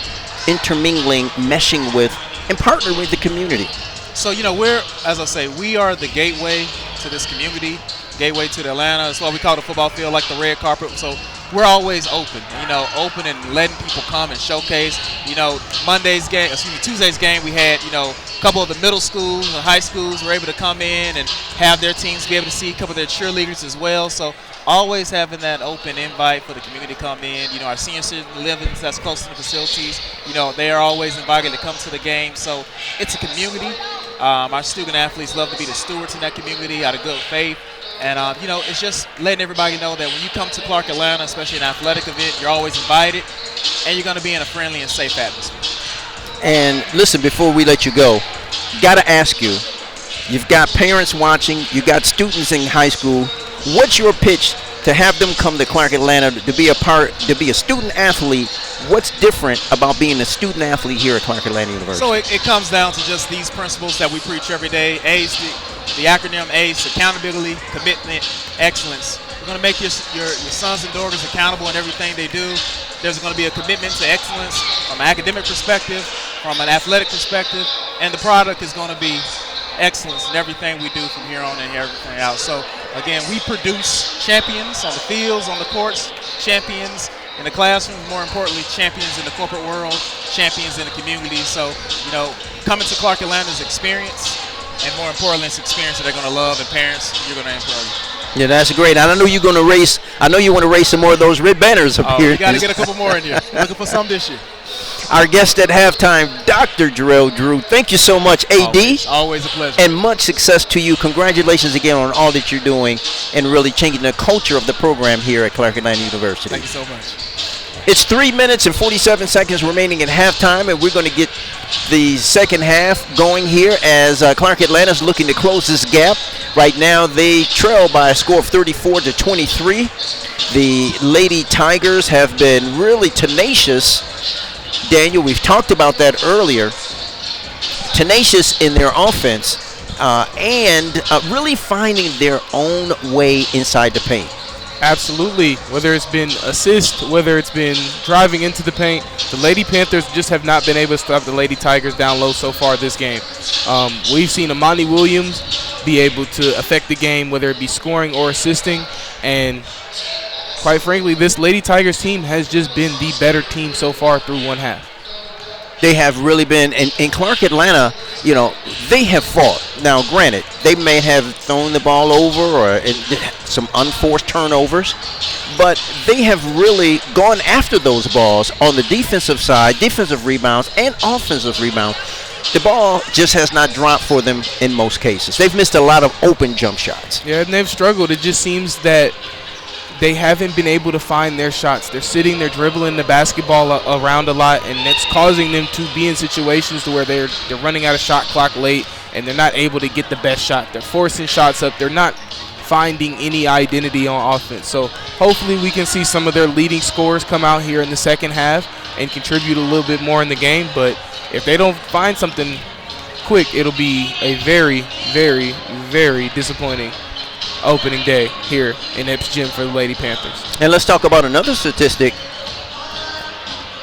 intermingling, meshing with, and partnering with the community? So, as I say, we are the gateway to this community, gateway to the Atlanta. That's why we call the football field like the red carpet. So we're always open, open and letting people come and showcase. Tuesday's game, we had, a couple of the middle schools and high schools were able to come in and have their teams be able to see a couple of their cheerleaders as well. So always having that open invite for the community to come in. Our senior citizen livings that's close to the facilities, they are always invited to come to the game. So it's a community. Our student athletes love to be the stewards in that community out of good faith. And, it's just letting everybody know that when you come to Clark Atlanta, especially an athletic event, you're always invited, and you're going to be in a friendly and safe atmosphere. And listen, before we let you go, got to ask you, you've got parents watching, you've got students in high school. What's your pitch to have them come to Clark Atlanta to be a student athlete? What's different about being a student athlete here at Clark Atlanta University? So it comes down to just these principles that we preach every day. The acronym ACE, accountability, commitment, excellence. We're going to make your sons and daughters accountable in everything they do. There's going to be a commitment to excellence from an academic perspective, from an athletic perspective, and the product is going to be excellence in everything we do from here on and everything out. So, again, we produce champions on the fields, on the courts, champions in the classroom, more importantly, champions in the corporate world, champions in the community. So, coming to Clark Atlanta is experience, and more importantly, it's experience that they're going to love, and parents, you're going to enjoy. Yeah, that's great. I know you're going to race. I know you want to race some more of those red banners up here. We got to get a couple more in here. Looking for some this year. Our guest at halftime, Dr. Jarrell Drew. Thank you so much, AD. Always a pleasure. And much success to you. Congratulations again on all that you're doing and really changing the culture of the program here at Clark Atlanta University. Thank you so much. It's 3 minutes and 47 seconds remaining at halftime, and we're going to get the second half going here as Clark Atlanta is looking to close this gap. Right now, they trail by a score of 34-23. The Lady Tigers have been really tenacious. Daniel, we've talked about that earlier. Tenacious in their offense and really finding their own way inside the paint. Absolutely. Whether it's been assist, whether it's been driving into the paint, the Lady Panthers just have not been able to stop the Lady Tigers down low so far this game. We've seen Amani Williams be able to affect the game, whether it be scoring or assisting. And quite frankly, this Lady Tigers team has just been the better team so far through one half. They have really been, and in Clark Atlanta, they have fought. Now, granted, they may have thrown the ball over or some unforced turnovers, but they have really gone after those balls on the defensive side, defensive rebounds and offensive rebounds. the ball just has not dropped for them in most cases. They've missed a lot of open jump shots. Yeah, and they've struggled. It just seems that they haven't been able to find their shots. They're sitting, they're dribbling the basketball around a lot, and it's causing them to be in situations to where they're running out of shot clock late, and they're not able to get the best shot. They're forcing shots up. They're not finding any identity on offense. So hopefully we can see some of their leading scorers come out here in the second half and contribute a little bit more in the game. But if they don't find something quick, it'll be a very, very, very disappointing opening day here in Epps Gym for the Lady Panthers. And let's talk about another statistic.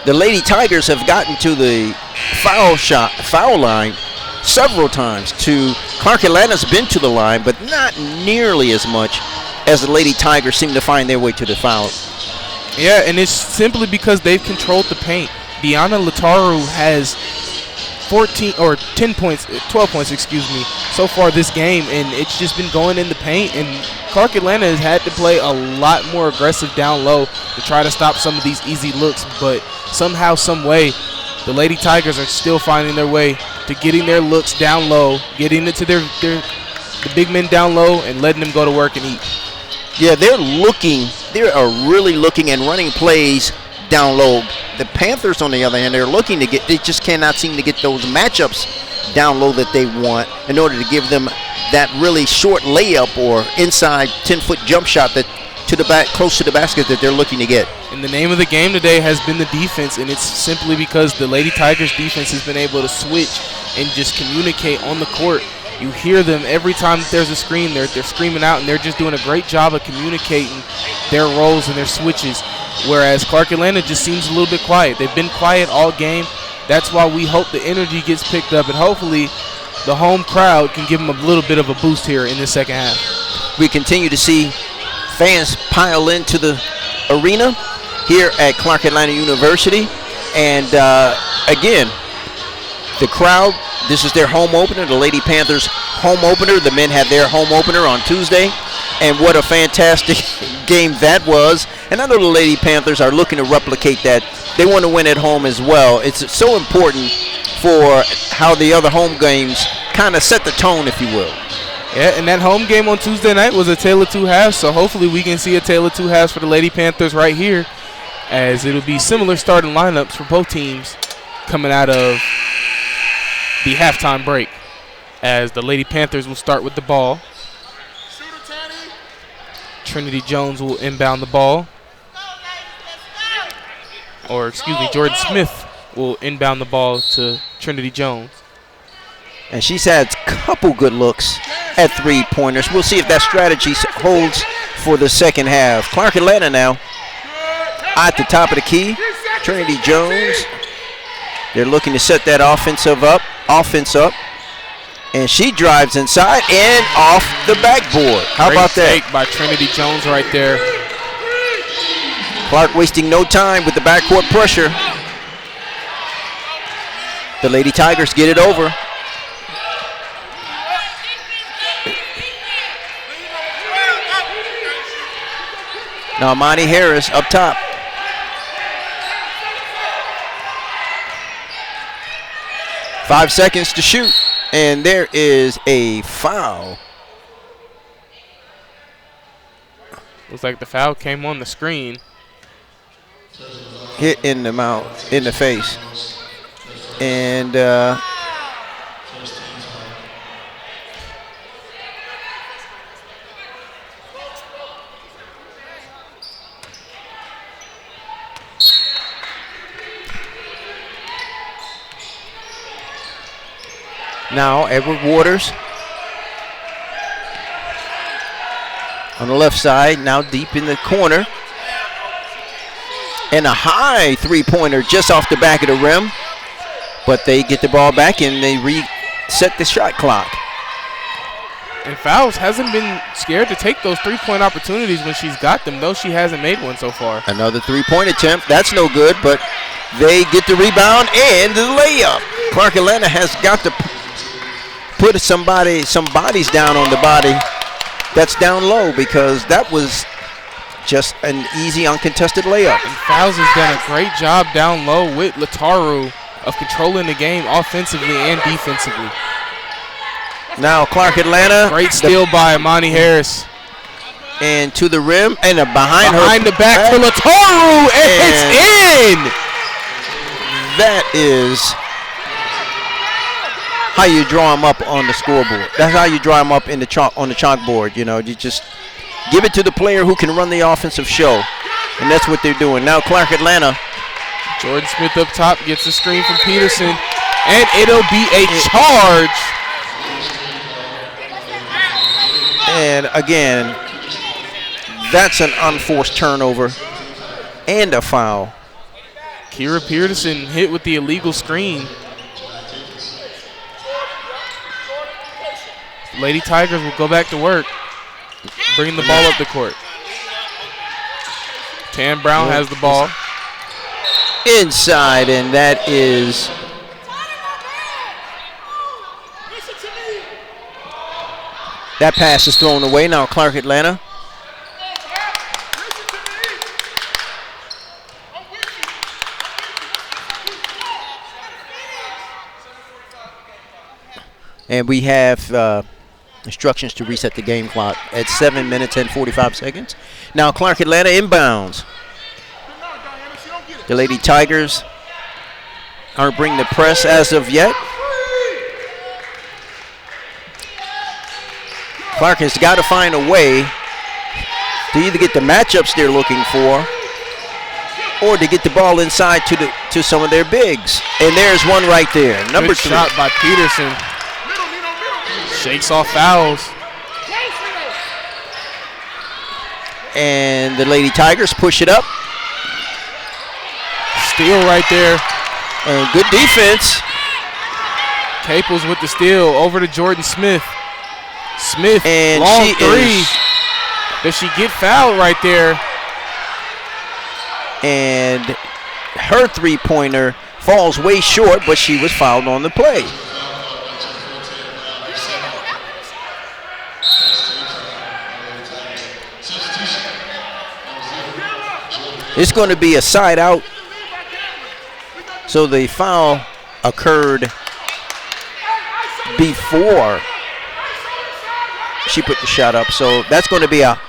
The Lady Tigers have gotten to the foul line several times. Clark Atlanta's been to the line, but not nearly as much as the Lady Tigers seem to find their way to the foul. Yeah, and it's simply because they've controlled the paint. Deanna Lataru has 12 points, so far this game, and it's just been going in the paint, and Clark Atlanta has had to play a lot more aggressive down low to try to stop some of these easy looks, but somehow, some way, the Lady Tigers are still finding their way to getting their looks down low, getting it to the big men down low, and letting them go to work and eat. Yeah, they are really looking and running plays down low. The Panthers, on the other hand, they just cannot seem to get those matchups down low that they want in order to give them that really short layup or inside 10-foot jump shot that to the back, close to the basket, that they're looking to get. And the name of the game today has been the defense, and it's simply because the Lady Tigers defense has been able to switch and just communicate on the court. You hear them every time that there's a screen, they're screaming out, and they're just doing a great job of communicating their roles and their switches, whereas Clark Atlanta just seems a little bit quiet. They've been quiet all game. That's why we hope the energy gets picked up, and hopefully the home crowd can give them a little bit of a boost here in the second half. We continue to see fans pile into the arena here at Clark Atlanta University, and again, the crowd, this is their home opener, the Lady Panthers home opener. The men had their home opener on Tuesday, and what a fantastic game that was. And I know the Lady Panthers are looking to replicate that. They want to win at home as well. It's so important for how the other home games kind of set the tone, if you will. Yeah, and that home game on Tuesday night was a tale of two halves, so hopefully we can see a tale of two halves for the Lady Panthers right here, as it'll be similar starting lineups for both teams coming out of the halftime break, as the Lady Panthers will start with the ball. Trinity Jones will inbound the ball. Or, excuse me, Jordan Smith will inbound the ball to Trinity Jones. And she's had a couple good looks at three-pointers. We'll see if that strategy holds for the second half. Clark Atlanta now at the top of the key. Trinity Jones. They're looking to set that offense up. And she drives inside and off the backboard. How about that? Great take by Trinity Jones right there. Clark wasting no time with the backcourt pressure. The Lady Tigers get it over. Now Monty Harris up top. Five seconds to shoot, and there is a foul. Looks like the foul came on the screen. Hit in the mouth, in the face. And now Edward Waters on the left side, now deep in the corner. And a high three-pointer just off the back of the rim. But they get the ball back and they reset the shot clock. And Fowles hasn't been scared to take those three-point opportunities when she's got them, though she hasn't made one so far. Another three-point attempt. That's no good, but they get the rebound and the layup. Clark Atlanta has got to put some bodies down on the body that's down low, because that was just an easy, uncontested layup. And Fowles has done a great job down low with Lataru of controlling the game offensively and defensively. Now Clark Atlanta. Great steal by Imani Harris. And to the rim, and behind the back for Lataru, and it's in! That is how you draw them up on the scoreboard. That's how you draw them up in the on the chalkboard. You know, you just give it to the player who can run the offensive show, and that's what they're doing. Now Clark Atlanta. Jordan Smith up top gets a screen from Peterson, and it'll be a charge. And again, that's an unforced turnover and a foul. Kira Peterson hit with the illegal screen. Lady Tigers will go back to work, bringing the ball up the court. Tam Brown has the ball. Inside, and that is that pass is thrown away. Now Clark Atlanta. And we have instructions to reset the game clock at 7 minutes and 45 seconds. Now Clark Atlanta inbounds. The Lady Tigers aren't bringing the press as of yet. Clark has got to find a way to either get the matchups they're looking for or to get the ball inside to some of their bigs. And there's one right there. Number 3. Shot by Peterson. Shakes off fouls. And the Lady Tigers push it up. Steal right there. And good defense. Caples with the steal over to Jordan Smith. Smith, and long three. Does she get fouled right there? And her three-pointer falls way short, but she was fouled on the play. It's going to be a side out. So the foul occurred before she put the shot up. So that's going to be a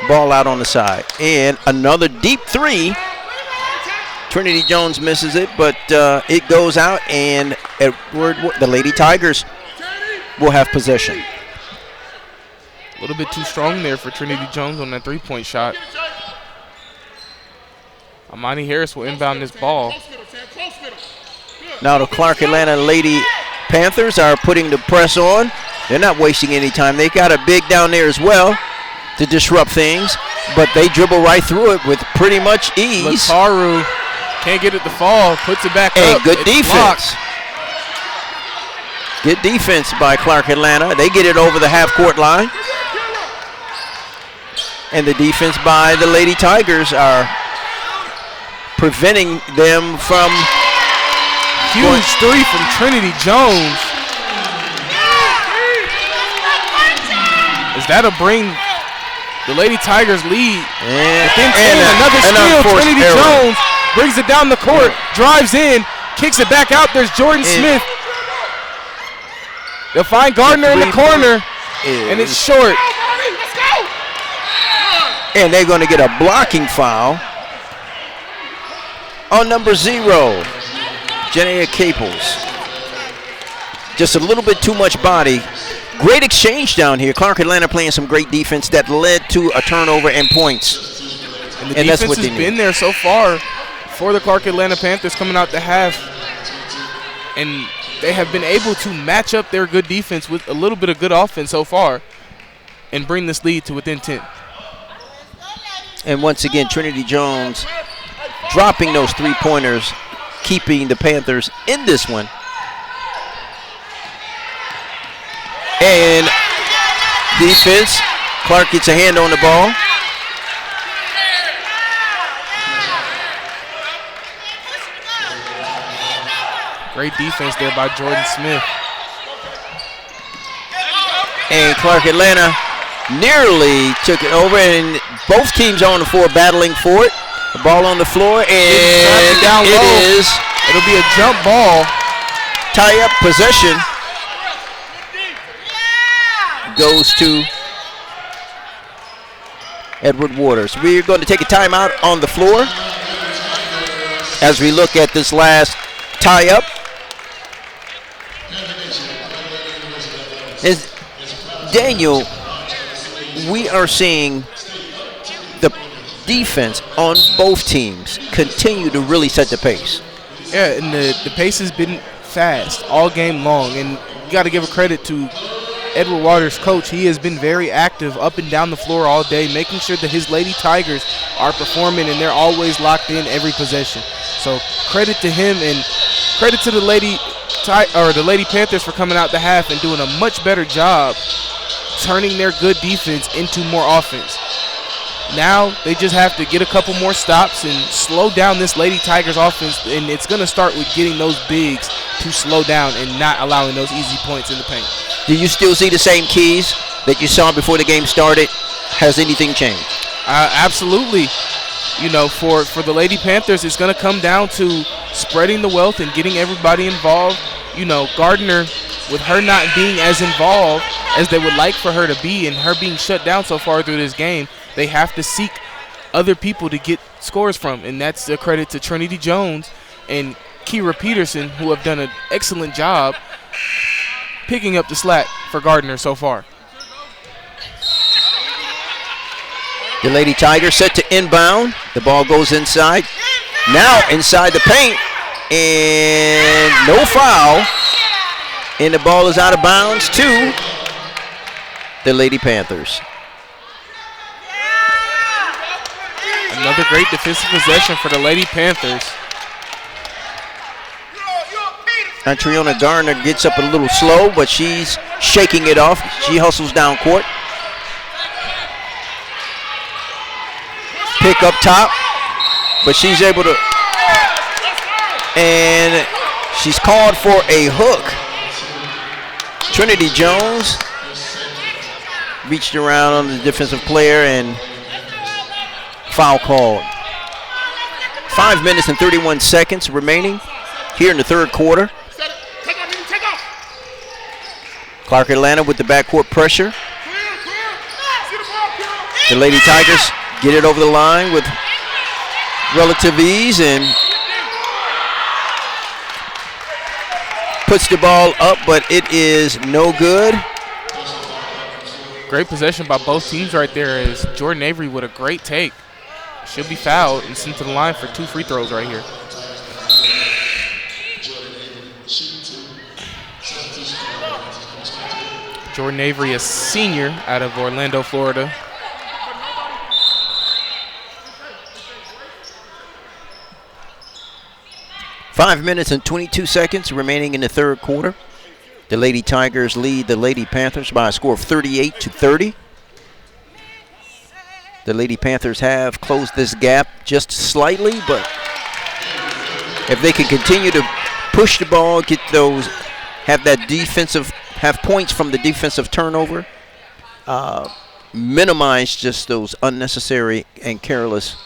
ball out on the side. And another deep three. Trinity Jones misses it, but it goes out, and the Lady Tigers will have possession. A little bit too strong there for Trinity Jones on that three-point shot. Imani Harris will inbound this ball. Now the Clark Atlanta Lady Panthers are putting the press on. They're not wasting any time. They got a big down there as well to disrupt things, but they dribble right through it with pretty much ease. Lataru can't get it to fall, puts it back up. Good defense. Good defense by Clark Atlanta. They get it over the half-court line. And the defense by the Lady Tigers are preventing them from huge three from Trinity Jones. Is that'll bring the Lady Tigers lead? And another steal. Trinity Jones brings it down the court, drives in, kicks it back out. There's Jordan Smith. They'll find Gardner in the corner, and it's short. And they're going to get a blocking foul on number 0, Janaea Caples. Just a little bit too much body. Great exchange down here. Clark Atlanta playing some great defense that led to a turnover and points. And the defense has been there so far for the Clark Atlanta Panthers coming out the half. And they have been able to match up their good defense with a little bit of good offense so far and bring this lead to within 10. And once again, Trinity Jones dropping those three-pointers, keeping the Panthers in this one. And defense, Clark gets a hand on the ball. Great defense there by Jordan Smith. And Clark Atlanta nearly took it over, and both teams on the floor battling for it. The ball on the floor, and it is It'll be a jump ball. Tie-up possession goes to Edward Waters. We're going to take a timeout on the floor as we look at this last tie-up. Daniel, we are seeing the defense on both teams continue to really set the pace. Yeah, and the pace has been fast all game long, and you got to give a credit to Edward Waters' coach. He has been very active up and down the floor all day, making sure that his Lady Tigers are performing, and they're always locked in every possession. So credit to him, and credit to the Lady Panthers for coming out the half and doing a much better job turning their good defense into more offense. Now they just have to get a couple more stops and slow down this Lady Tigers offense, and it's going to start with getting those bigs to slow down and not allowing those easy points in the paint. Do you still see the same keys that you saw before the game started? Has anything changed? Absolutely. You know, for the Lady Panthers, it's going to come down to spreading the wealth and getting everybody involved. You know, Gardner, with her not being as involved as they would like for her to be and her being shut down so far through this game, they have to seek other people to get scores from, and that's a credit to Trinity Jones and Kira Peterson, who have done an excellent job picking up the slack for Gardner so far. The Lady Tigers set to inbound. The ball goes inside. Now inside the paint, and no foul. And the ball is out of bounds to the Lady Panthers. Another great defensive possession for the Lady Panthers. And Triona Garner gets up a little slow, but she's shaking it off. She hustles down court. Pick up top, but she's able to, and she's called for a hook. Trinity Jones reached around on the defensive player and foul called. 5 minutes and 31 seconds remaining here in the third quarter. Clark Atlanta with the backcourt pressure. The Lady Tigers get it over the line with relative ease and puts the ball up, but it is no good. Great possession by both teams right there as Jordan Avery with a great take. She'll be fouled and sent to the line for 2 free throws right here. Jordan Avery, a senior out of Orlando, Florida. Five minutes and 22 seconds remaining in the third quarter. The Lady Tigers lead the Lady Panthers by a score of 38-30. The Lady Panthers have closed this gap just slightly, but if they can continue to push the ball, get those, have points from the defensive turnover, minimize just those unnecessary and careless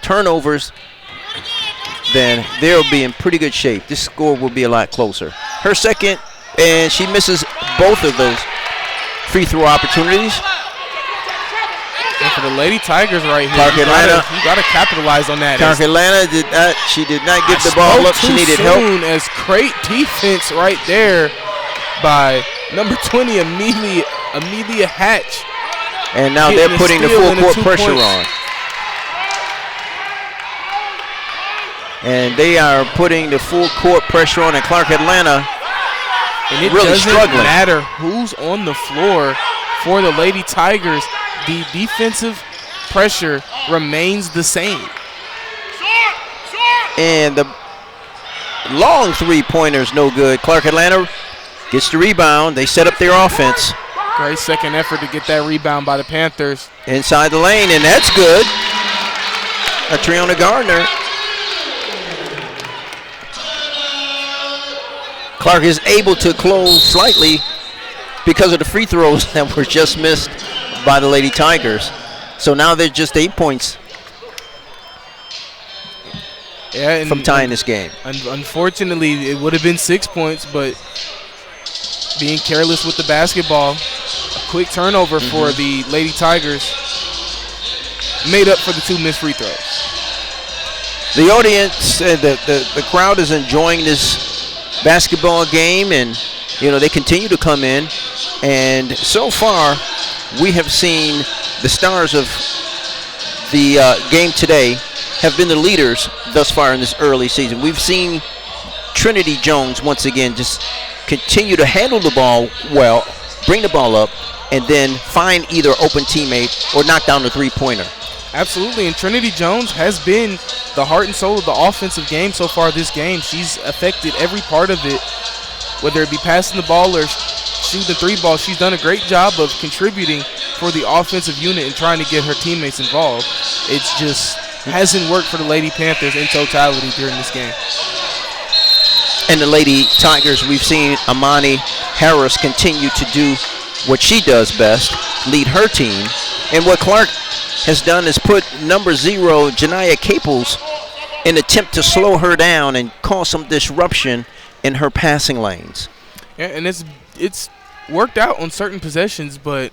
turnovers, then they'll be in pretty good shape. This score will be a lot closer. Her second, and she misses both of those free throw opportunities. And for the Lady Tigers right here, Clark Atlanta, you gotta capitalize on that. Clark Atlanta did not give the ball up. She needed help. As great defense right there by number 20, Amelia Hatch. And now they're putting the full court pressure on. And they are putting the full court pressure on, and Clark Atlanta and it really doesn't struggling. matter who's on the floor for the Lady Tigers. The defensive pressure remains the same. And the long three-pointer's no good. Clark Atlanta gets the rebound. They set up their offense. Great second effort to get that rebound by the Panthers. Inside the lane, and that's good. Triona Gardner. Clark is able to close slightly because of the free throws that were just missed by the Lady Tigers. So now they're just 8 points from tying this game. Unfortunately, it would have been 6 points, but being careless with the basketball, a quick turnover for the Lady Tigers made up for the 2 missed free throws. The audience, the crowd is enjoying this basketball game, and they continue to come in. And so far, we have seen the stars of the game today have been the leaders thus far in this early season. We've seen Trinity Jones once again just continue to handle the ball well, bring the ball up, and then find either open teammate or knock down the three-pointer. Absolutely, and Trinity Jones has been the heart and soul of the offensive game so far this game. She's affected every part of it, whether it be passing the ball or shooting the 3 ball. She's done a great job of contributing for the offensive unit and trying to get her teammates involved. It's just hasn't worked for the Lady Panthers in totality during this game. And the Lady Tigers, we've seen Amani Harris continue to do what she does best, lead her team. And what Clark has done is put number 0, Janiyah Caples, in an attempt to slow her down and cause some disruption in her passing lanes. Yeah, and it's worked out on certain possessions, but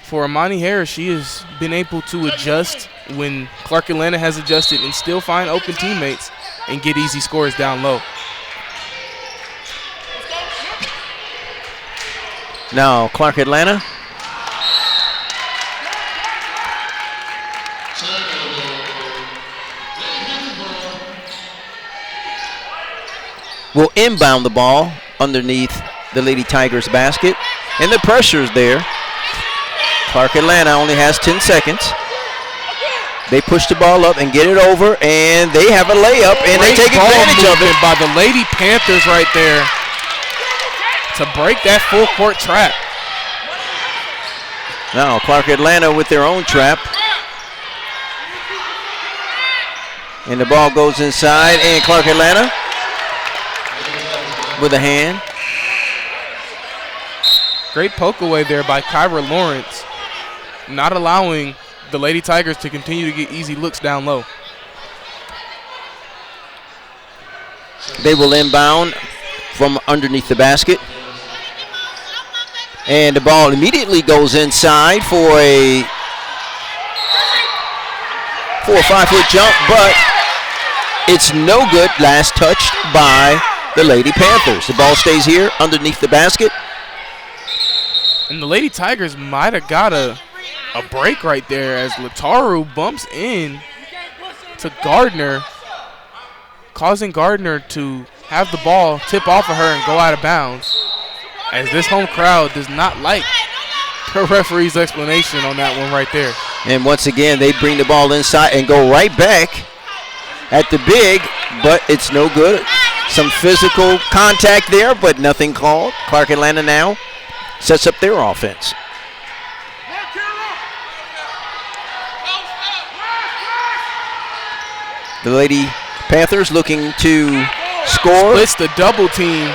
for Amani Harris, she has been able to adjust when Clark Atlanta has adjusted and still find open teammates and get easy scores down low. Now Clark Atlanta. Will inbound the ball underneath the Lady Tigers basket, and the pressure's there. Clark Atlanta only has 10 seconds. They push the ball up and get it over, and they have a layup, and they take advantage of it. By the Lady Panthers right there to break that full court trap. Now Clark Atlanta with their own trap. And the ball goes inside, and Clark Atlanta with a hand. Great poke away there by Kyra Lawrence, not allowing the Lady Tigers to continue to get easy looks down low. They will inbound from underneath the basket. And the ball immediately goes inside for a 4 or 5 foot jump, but it's no good. Last touched by the Lady Panthers. The ball stays here underneath the basket. And the Lady Tigers might have got a break right there as Lataru bumps in to Gardner, causing Gardner to have the ball tip off of her and go out of bounds, as this home crowd does not like the referee's explanation on that one right there. And once again, they bring the ball inside and go right back at the big, but it's no good. Some physical contact there, but nothing called. Clark Atlanta now sets up their offense. The Lady Panthers looking to score. Splits the double team.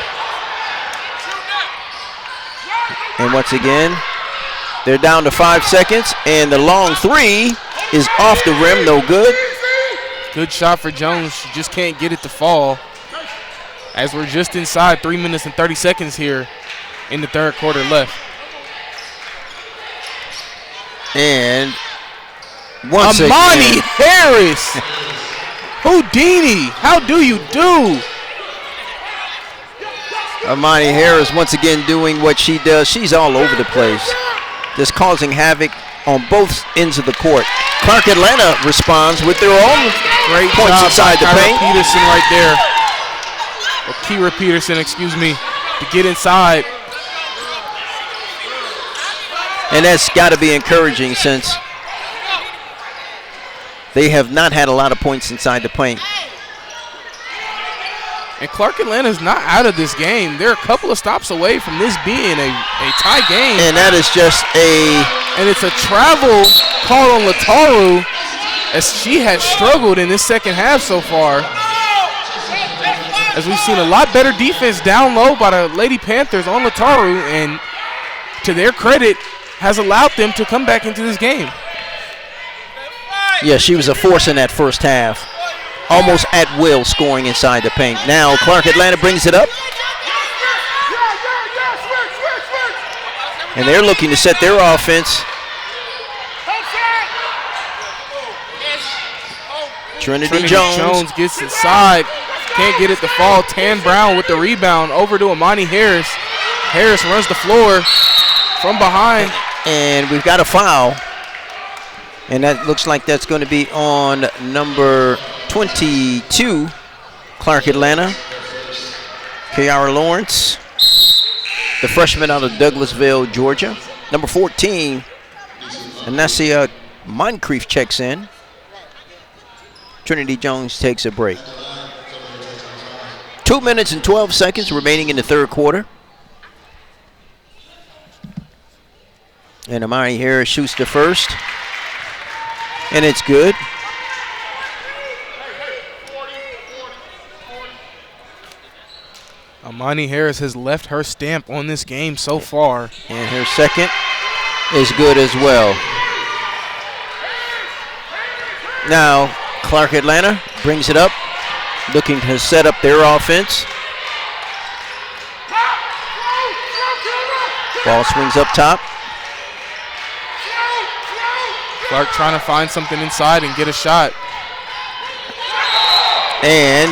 And once again, they're down to 5 seconds, and the long 3 is off the rim, no good. Good shot for Jones. She just can't get it to fall, as we're just inside 3 minutes and 30 seconds here in the third quarter left. And once Amani again, Harris. Houdini, how do you do? Amani Harris once again doing what she does. She's all over the place, just causing havoc on both ends of the court. Clark Atlanta responds with their own great points job inside the by paint. Peterson right there. Or Kira Peterson, excuse me, to get inside. And that's got to be encouraging, since they have not had a lot of points inside the paint. And Clark Atlanta's not out of this game. They're a couple of stops away from this being a tie game. And that is just and it's a travel call on Lataru, as she has struggled in this second half so far. As we've seen a lot better defense down low by the Lady Panthers on Lataru, and to their credit, has allowed them to come back into this game. Yeah, she was a force in that first half. almost at will scoring inside the paint. Now Clark Atlanta brings it up. And they're looking to set their offense. Trinity Jones gets inside. Can't get it to fall. Tan Brown with the rebound. Over to Amani Harris. Harris runs the floor from behind. And we've got a foul. And that looks like that's going to be on number 22, Clark Atlanta. Kiara Lawrence, the freshman out of Douglasville, Georgia. Number 14, Anasia Moncrief checks in. Trinity Jones takes a break. 2 minutes and 12 seconds remaining in the third quarter. And Amari Harris shoots the first. And it's good. Amani Harris has left her stamp on this game so far. And her second is good as well. Now, Clark Atlanta brings it up, looking to set up their offense. Ball swings up top. Clark trying to find something inside and get a shot. And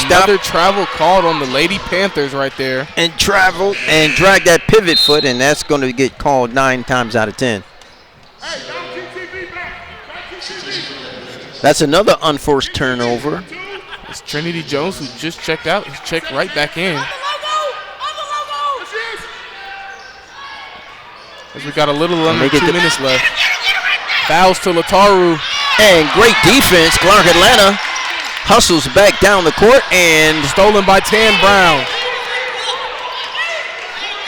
another travel called on the Lady Panthers right there. And traveled and dragged that pivot foot, and that's going to get called 9 times out of 10. That's another unforced turnover. It's Trinity Jones who just checked out. He's checked right back in. As we got a little under 2 minutes left. Fouls to Lataru. And great defense. Clark Atlanta hustles back down the court and stolen by Tan Brown.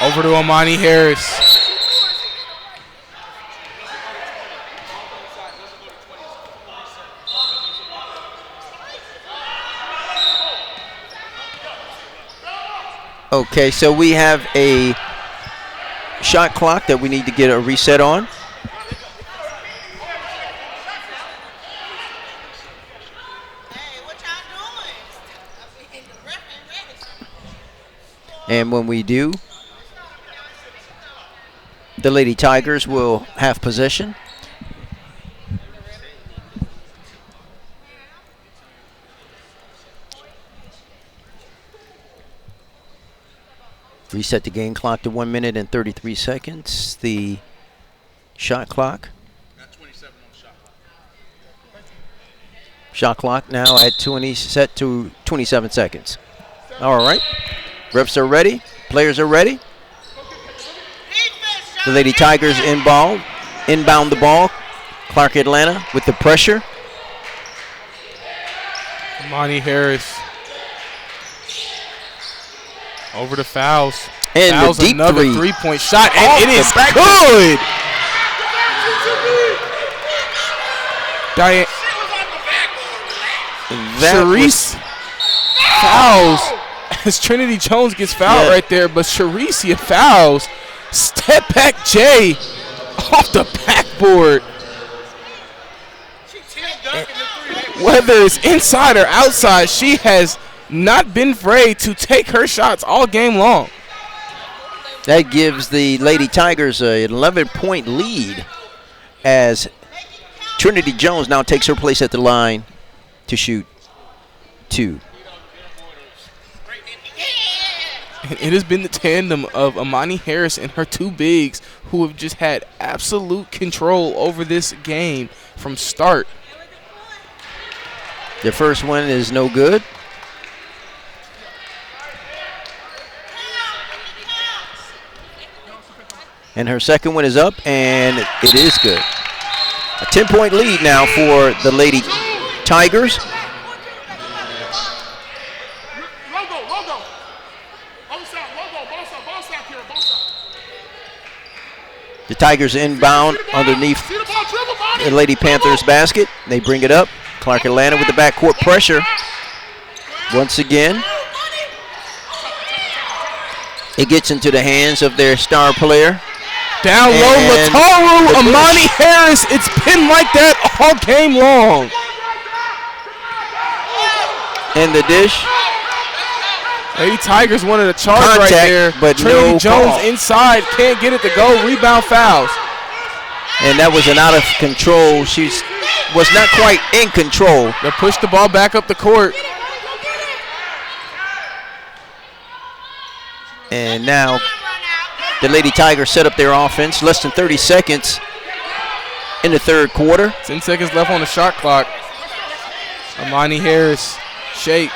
Over to Amani Harris. Okay, so we have a shot clock that we need to get a reset on. And when we do, the Lady Tigers will have possession. Reset the game clock to 1 minute and 33 seconds. The shot clock. Shot clock now at 20, set to 27 seconds. All right. Refs are ready. Players are ready. The Lady Tigers inbound the ball. Clark Atlanta with the pressure. Amani Harris. Over the fouls. And fouls the deep another three. Three-point shot, and it is good. Diane. Sharice fouls as Trinity Jones gets fouled right there, but Sharice fouls. Step back J off the backboard. Whether it's inside or outside, she has not been afraid to take her shots all game long. That gives the Lady Tigers an 11-point lead as Trinity Jones now takes her place at the line to shoot 2. And it has been the tandem of Amani Harris and her 2 bigs who have just had absolute control over this game from start. The first one is no good. And her second one is up, and it is good. A 10-point lead now for the Lady Tigers. The Tigers inbound underneath the Lady Panthers basket. They bring it up. Clark Atlanta with the backcourt pressure. Once again, it gets into the hands of their star player. Down low, Lataru, Amani Harris. It's been like that all game long. in the dish. Lady Tigers wanted a charge Contact, right there. but Trinity no Jones call. inside, can't get it to go. Rebound fouls. And that was an out of control. She was not quite in control. They pushed the ball back up the court. And now the Lady Tigers set up their offense. Less than 30 seconds in the third quarter. 10 seconds left on the shot clock. Amani Harris, shake.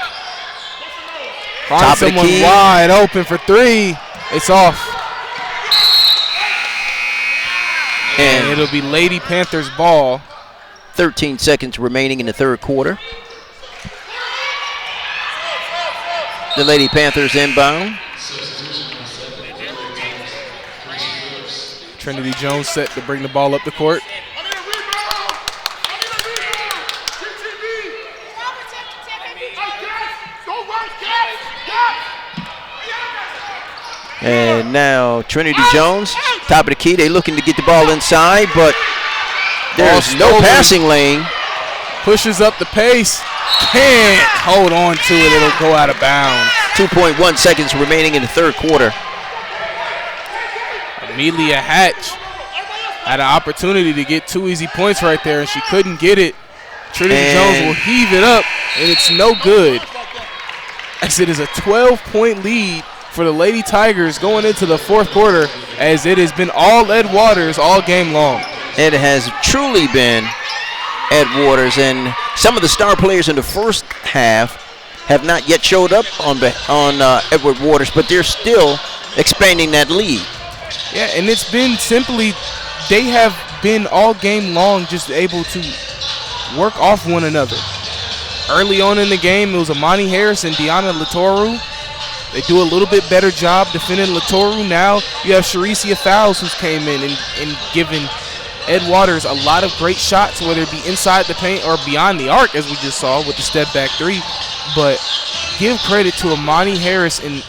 Find someone wide open for three. It's off. And it'll be Lady Panthers ball. 13 seconds remaining in the third quarter. The Lady Panthers inbound. Trinity Jones set to bring the ball up the court. And now Trinity Jones, top of the key. They're looking to get the ball inside, but there's no passing lane. Pushes up the pace. Can't hold on to it. It'll go out of bounds. 2.1 seconds remaining in the third quarter. Amelia Hatch had an opportunity to get 2 easy points right there, and she couldn't get it. Trinity Jones will heave it up, and it's no good. As it is a 12-point lead for the Lady Tigers going into the fourth quarter, as it has been all Ed Waters all game long. It has truly been Ed Waters, and some of the star players in the first half have not yet showed up on Edward Waters, but they're still expanding that lead. Yeah, and it's been simply, they have been all game long just able to work off one another. Early on in the game, it was Amani Harris and Deanna Latoru. They do a little bit better job defending Latoru. Now you have Sharicia Fowles, who's came in and given Ed Waters a lot of great shots, whether it be inside the paint or beyond the arc, as we just saw with the step back three. But give credit to Amani Harris and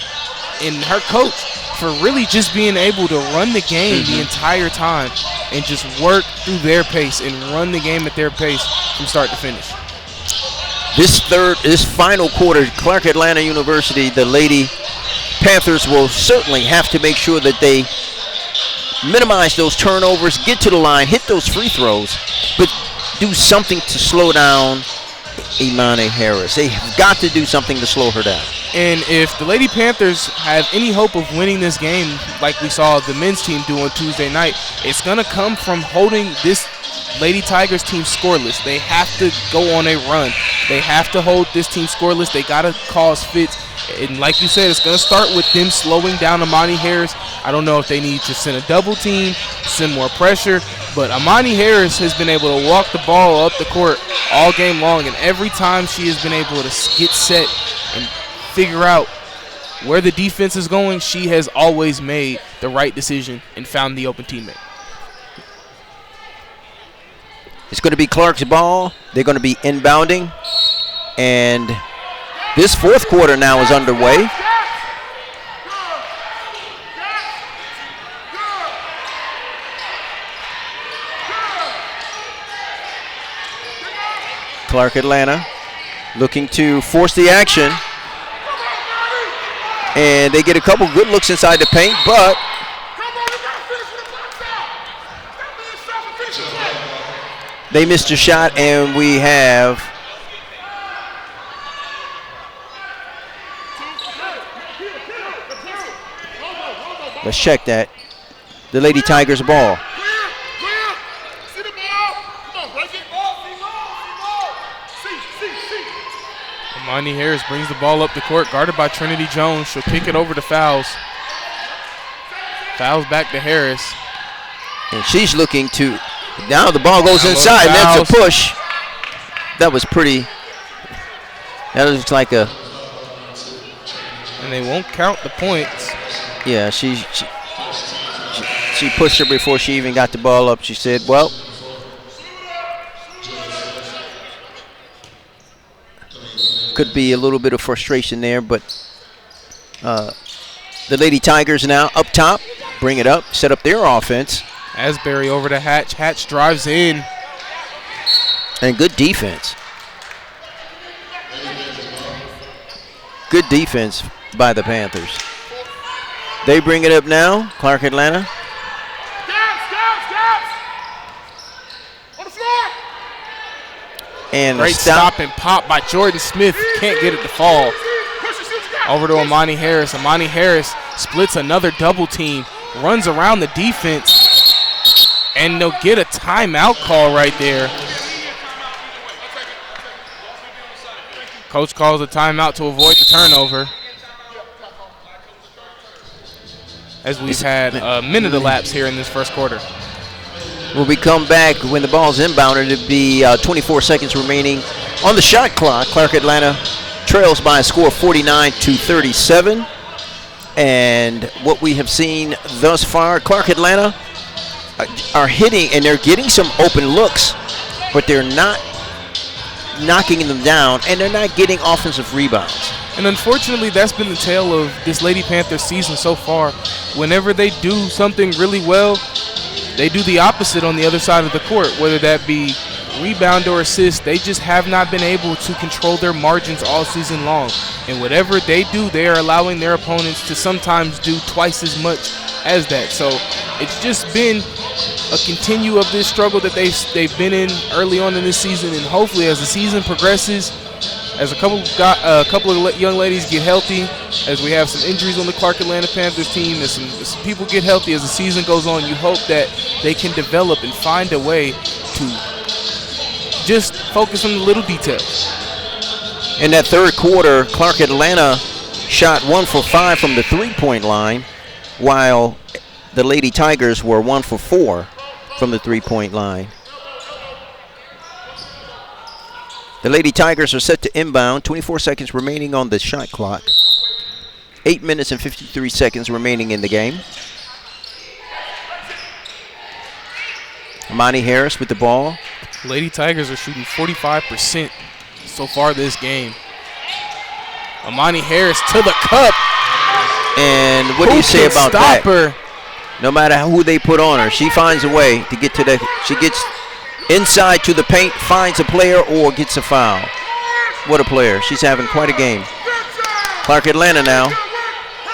her coach for really just being able to run the game the entire time and just work through their pace and run the game at their pace from start to finish. This final quarter, Clark Atlanta University, the Lady Panthers will certainly have to make sure that they minimize those turnovers, get to the line, hit those free throws, but do something to slow down Imani Harris. They have got to do something to slow her down. And if the Lady Panthers have any hope of winning this game, like we saw the men's team do on Tuesday night, it's going to come from holding this Lady Tigers team scoreless. They have to go on a run. They have to hold this team scoreless. They got to cause fits. And like you said, it's going to start with them slowing down Amani Harris. I don't know if they need to send a double team, send more pressure, but Amani Harris has been able to walk the ball up the court all game long, and every time she has been able to get set and figure out where the defense is going, she has always made the right decision and found the open teammate. It's going to be Clark's ball. They're going to be inbounding, and this fourth quarter now is underway. Clark Atlanta looking to force the action, and they get a couple good looks inside the paint, but they missed a shot, and we have let's check that. The Lady Tigers ball. Amani Harris brings the ball up the court, guarded by Trinity Jones. She'll kick it over to Fowles. Fowles back to Harris. And she's looking to, now the ball goes inside, and that's a push. That was pretty, that looks like a. And they won't count the points. Yeah, she pushed her before she even got the ball up. She said, well, could be a little bit of frustration there, but the Lady Tigers now up top, bring it up, set up their offense. Asbury over to Hatch. Hatch drives in. And good defense. Good defense by the Panthers. They bring it up now, Clark Atlanta. And great stop and pop by Jordan Smith. Can't get it to fall. Over to Amani Harris. Amani Harris splits another double team, runs around the defense, and they'll get a timeout call right there. Coach calls a timeout to avoid the turnover. As we've had a minute elapsed here in this first quarter. When we come back, when the ball's inbounded, it'll be 24 seconds remaining on the shot clock. Clark Atlanta trails by a score of 49-37. And what we have seen thus far, Clark Atlanta are hitting, and they're getting some open looks, but they're not knocking them down, and they're not getting offensive rebounds. And unfortunately, that's been the tale of this Lady Panthers season so far. Whenever they do something really well, they do the opposite on the other side of the court, whether that be rebound or assist. They just have not been able to control their margins all season long. And whatever they do, they are allowing their opponents to sometimes do twice as much as that. So it's just been a continue of this struggle that they've been in early on in this season. And hopefully as the season progresses, as a couple of young ladies get healthy, as we have some injuries on the Clark Atlanta Panthers team, as some people get healthy as the season goes on, you hope that they can develop and find a way to just focus on the little details. In that third quarter, Clark Atlanta shot 1 for 5 from the three-point line, while the Lady Tigers were 1 for 4 from the three-point line. The Lady Tigers are set to inbound. 24 seconds remaining on the shot clock. 8 minutes and 53 seconds remaining in the game. Amani Harris with the ball. Lady Tigers are shooting 45% so far this game. Amani Harris to the cup. And what do you say about that? Her? No matter who they put on her, she finds a way to get to the, she gets inside to the paint, finds a player, or gets a foul. What a player. She's having quite a game. Clark Atlanta now.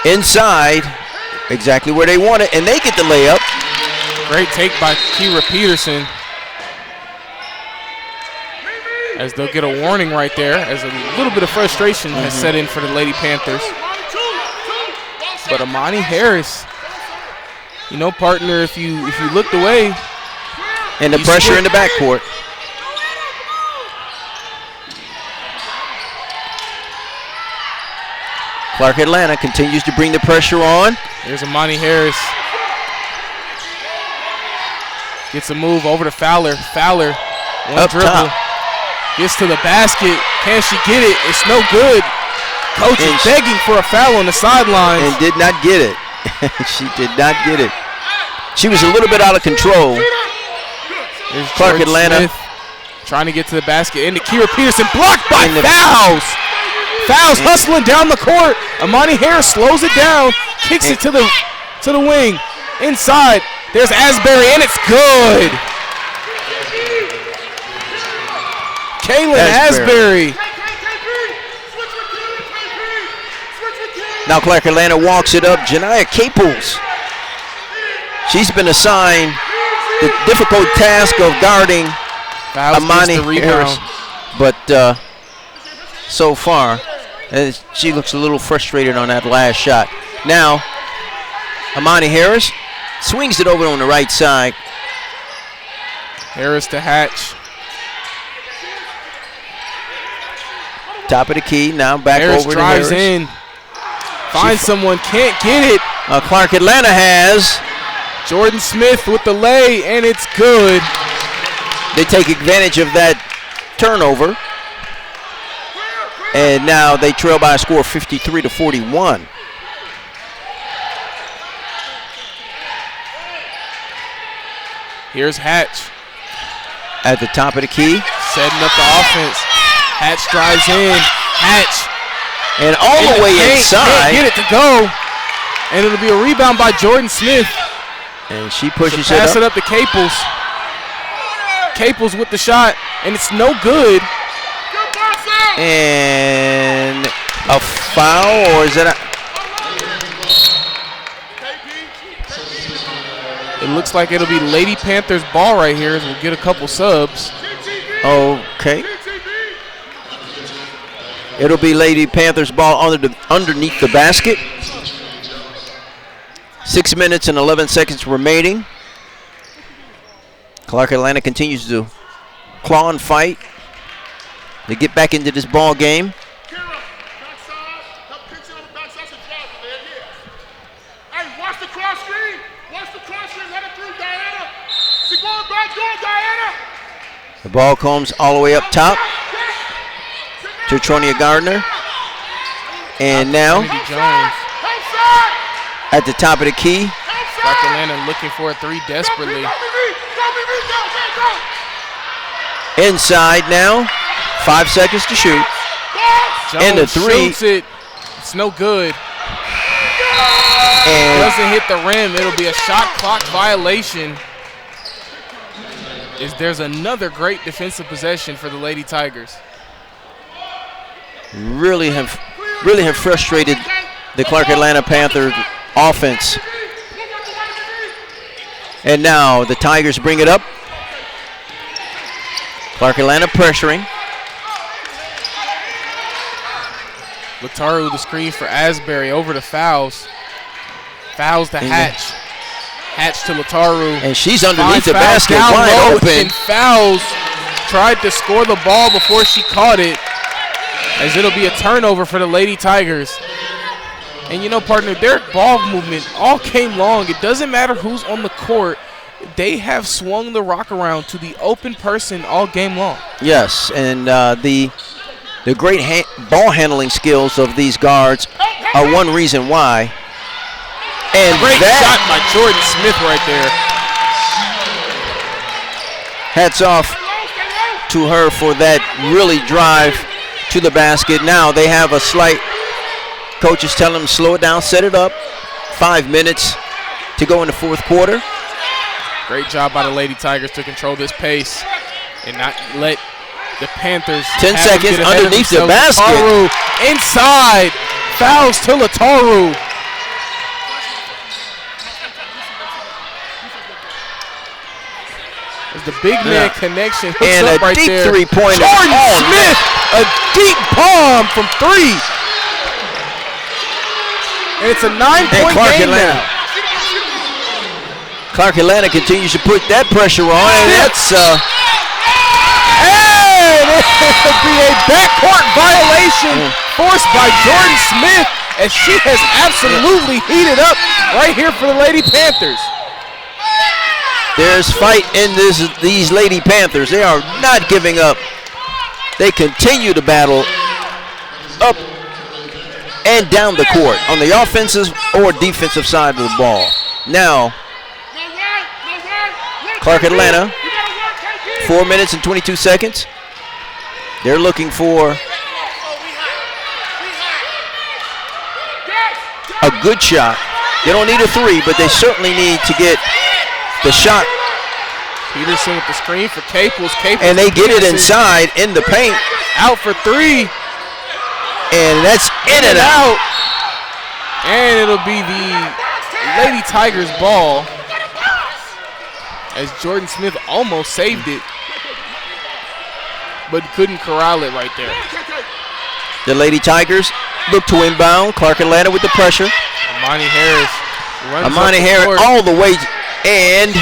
Inside, exactly where they want it, and they get the layup. Great take by Kira Peterson. As they'll get a warning right there, as a little bit of frustration has set in for the Lady Panthers. But Amani Harris, you know, partner, if you looked away. And the pressure in the backcourt. Clark Atlanta continues to bring the pressure on. There's Amani Harris. Gets a move over to Fowler. Fowler, one dribble. Top. Gets to the basket. Can she get it? It's no good. Coach is begging for a foul on the sidelines. And did not get it. She did not get it. She was a little bit out of control. There's Clark Atlanta Smith trying to get to the basket. And Kira Peterson blocked by Fowles. Fowles hustling down the court. Amani Harris slows it down. Kicks it to the wing. Inside. There's Asbury, and it's good. Kaylin Asbury. Now Clark Atlanta walks it up. Janiyah Caples. She's been assigned the difficult task of guarding Amani Harris. But so far, she looks a little frustrated on that last shot. Now, Amani Harris swings it over on the right side. Harris to Hatch. Top of the key, now back Harris over to Harris. Drives in, finds someone, can't get it. Clark Atlanta has. Jordan Smith with the lay, and it's good. They take advantage of that turnover. And now they trail by a score of 53-41. Here's Hatch. At the top of the key. Setting up the offense. Hatch drives in. Hatch. And all the way inside. Can't get it to go. And it'll be a rebound by Jordan Smith. And she pushes it up. Pass it up to Caples. Caples with the shot. And it's no good. And a foul, or is it It looks like it'll be Lady Panthers ball right here as we'll get a couple subs. Okay. It'll be Lady Panthers ball underneath the basket. 6 minutes and 11 seconds remaining. Clark Atlanta continues to claw and fight to get back into this ball game. The ball comes all the way up top to Tronia Gardner. And now at the top of the key. Clark Atlanta looking for a three desperately. Inside now. 5 seconds to shoot. Jones and the three. Shoots it. It's no good. And doesn't hit the rim. It'll be a shot clock violation. There's another great defensive possession for the Lady Tigers. Really have frustrated the Clark Atlanta Panthers offense. And now the Tigers bring it up. Clark Atlanta pressuring. Lataru the screen for Asbury over to Fouls. Fouls to Hatch. Hatch to Lataru. And she's underneath the Fouls basket, down wide low, open. And Fouls tried to score the ball before she caught it, as it'll be a turnover for the Lady Tigers. And you know, partner, their ball movement all game long. It doesn't matter who's on the court. They have swung the rock around to the open person all game long. Yes, and the great ball handling skills of these guards are one reason why. And great shot by Jordan Smith right there. Hats off to her for that really drive to the basket. Now they have a slight, coaches tell them slow it down, set it up. 5 minutes to go in the fourth quarter. Great job by the Lady Tigers to control this pace and not let the Panthers 10 seconds underneath the basket. Lataru inside. Fouls to Lataru. As the big man connection hooks and up a right deep there. three-pointer. Jordan Smith, a deep bomb from three. And it's a 9-point game now. Clark Atlanta continues to put that pressure on, and that's and it'll be a backcourt violation forced by Jordan Smith, as she has absolutely heated up right here for the Lady Panthers. There's fight in these Lady Panthers. They are not giving up. They continue to battle up and down the court on the offensive or defensive side of the ball. Now, Clark Atlanta, 4 minutes and 22 seconds. They're looking for a good shot. They don't need a three, but they certainly need to get the shot. Peterson with the screen for Caples. And they get it inside in the paint. Out for three. And that's in and out. And it'll be the Lady Tigers ball, as Jordan Smith almost saved it, but couldn't corral it right there. The Lady Tigers look to inbound. Clark Atlanta with the pressure. Amani Harris runs Amani Harris all the way, and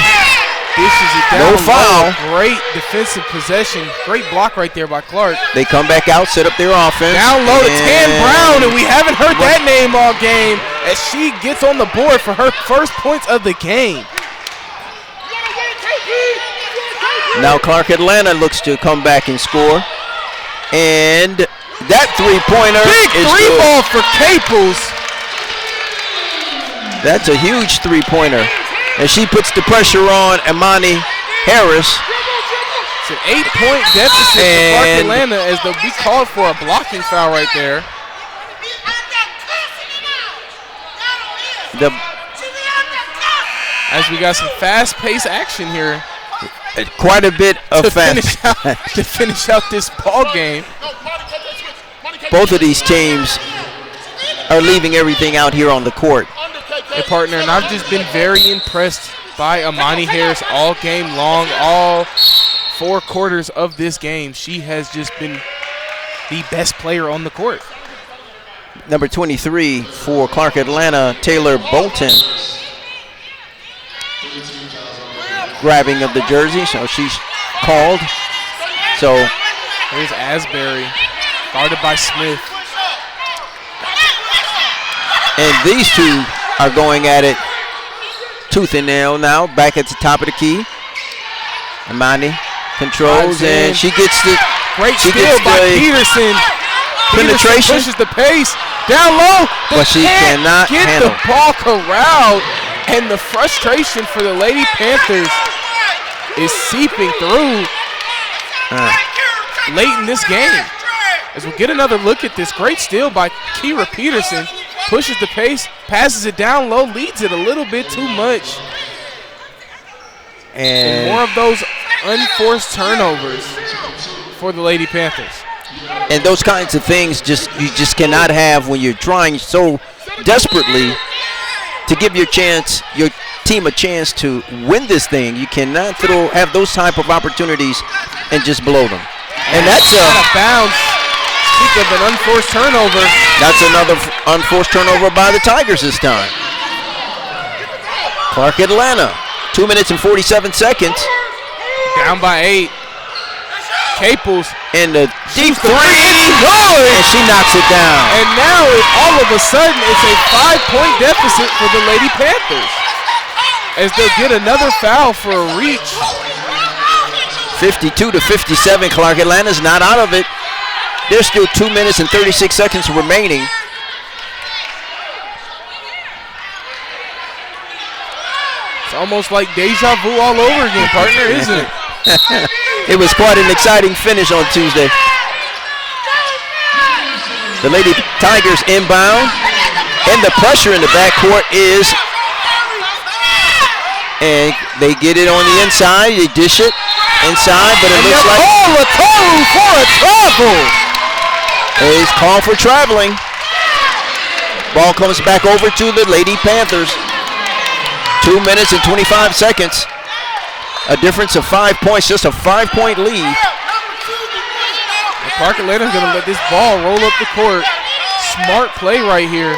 dishes it down. No foul. Great defensive possession. Great block right there by Clark. They come back out, set up their offense. Down low to Tan Brown, and we haven't heard that name all game, as she gets on the board for her first points of the game. Now Clark Atlanta looks to come back and score. And that three-pointer Big is three good. ball for Caples. That's a huge three-pointer. And she puts the pressure on Amani Harris. It's an 8-point deficit for Clark Atlanta, as we called for a blocking foul right there. As we got some fast-paced action here. Quite a bit of to finish out this ball game. Both of these teams are leaving everything out here on the court. Hey, partner, and I've just been very impressed by Amani Harris all game long, all 4 quarters of this game. She has just been the best player on the court. Number 23 for Clark Atlanta, Taylor Bolton, grabbing of the jersey, so she's called. So here's Asbury, guarded by Smith. And these two are going at it tooth and nail now, back at the top of the key. Amani controls, and she gets the great steal by Peterson. Penetration. Pushes the pace down low, but she cannot get handle the ball corralled, and the frustration for the Lady Panthers is seeping through late in this game. As we get another look at this great steal by Kira Peterson, pushes the pace, passes it down low, leads it a little bit too much. And more of those unforced turnovers for the Lady Panthers. And those kinds of things you just cannot have when you're trying so desperately to give your team a chance to win this thing. You cannot have those type of opportunities and just blow them. And that's out of bounds. Speak of an unforced turnover. That's another unforced turnover by the Tigers this time. Clark Atlanta, 2 minutes and 47 seconds. Down by 8. Caples in the deep three, and she knocks it down. And now all of a sudden it's a 5-point deficit for the Lady Panthers, as they'll get another foul for a reach. 52-57, Clark Atlanta's not out of it. There's still 2 minutes and 36 seconds remaining. It's almost like deja vu all over again, partner, isn't it? It was quite an exciting finish on Tuesday. The Lady Tigers inbound, and the pressure in the backcourt is, and they get it on the inside. They dish it inside, but it looks like a call for a travel. It's called for traveling. Ball comes back over to the Lady Panthers. 2 minutes and 25 seconds. A difference of 5 points, just a 5-point lead. Clark Atlanta's going to let this ball roll up the court. Smart play right here.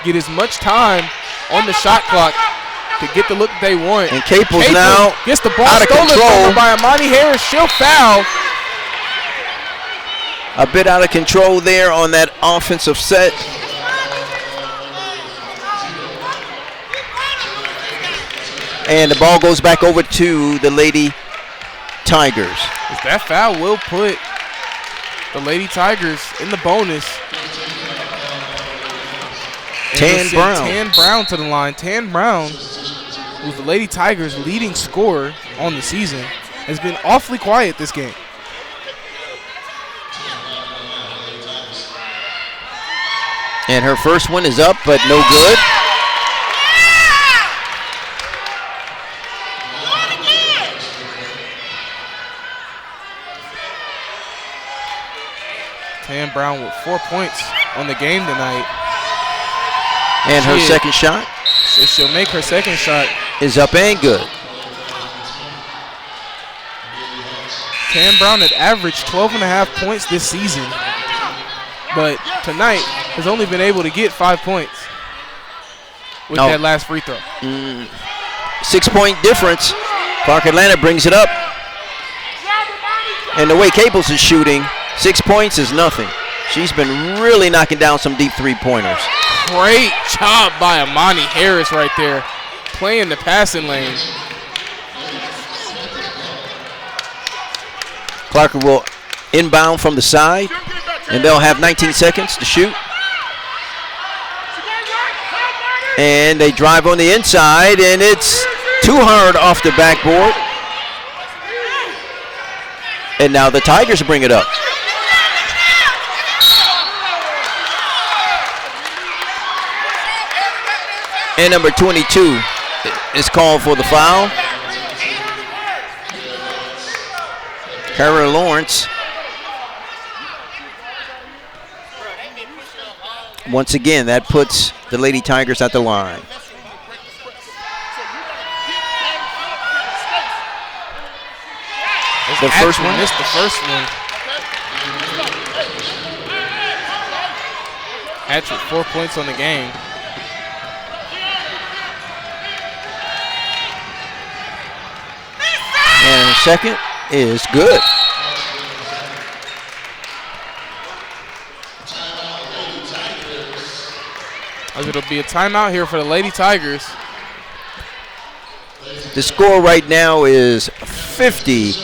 Get as much time on the shot clock to get the look they want. And Caples now gets the ball out of stolen control from her by Amani Harris. She'll foul. A bit out of control there on that offensive set. And the ball goes back over to the Lady Tigers. That foul will put the Lady Tigers in the bonus. Tan Brown. Tan Brown to the line. Tan Brown, who's the Lady Tigers' leading scorer on the season, has been awfully quiet this game. And her first one is up, but no good. Tan Brown with 4 points on the game tonight. And her second shot? She'll make her second shot. Is up and good. Tan Brown had averaged 12.5 points this season, but tonight has only been able to get 5 points with that last free throw. 6-point difference. Clark Atlanta brings it up. And the way Caples is shooting, 6 points is nothing. She's been really knocking down some deep three-pointers. Great job by Amani Harris right there, playing the passing lane. Clark will inbound from the side, and they'll have 19 seconds to shoot. And they drive on the inside, and it's too hard off the backboard. And now the Tigers bring it up. And number 22 is called for the foul. Kara Lawrence Once again, that puts the Lady Tigers at the line. The first one? Missed the first one. Hatch with 4 points on the game. And the second is good. It'll be a timeout here for the Lady Tigers. The score right now is 58-2.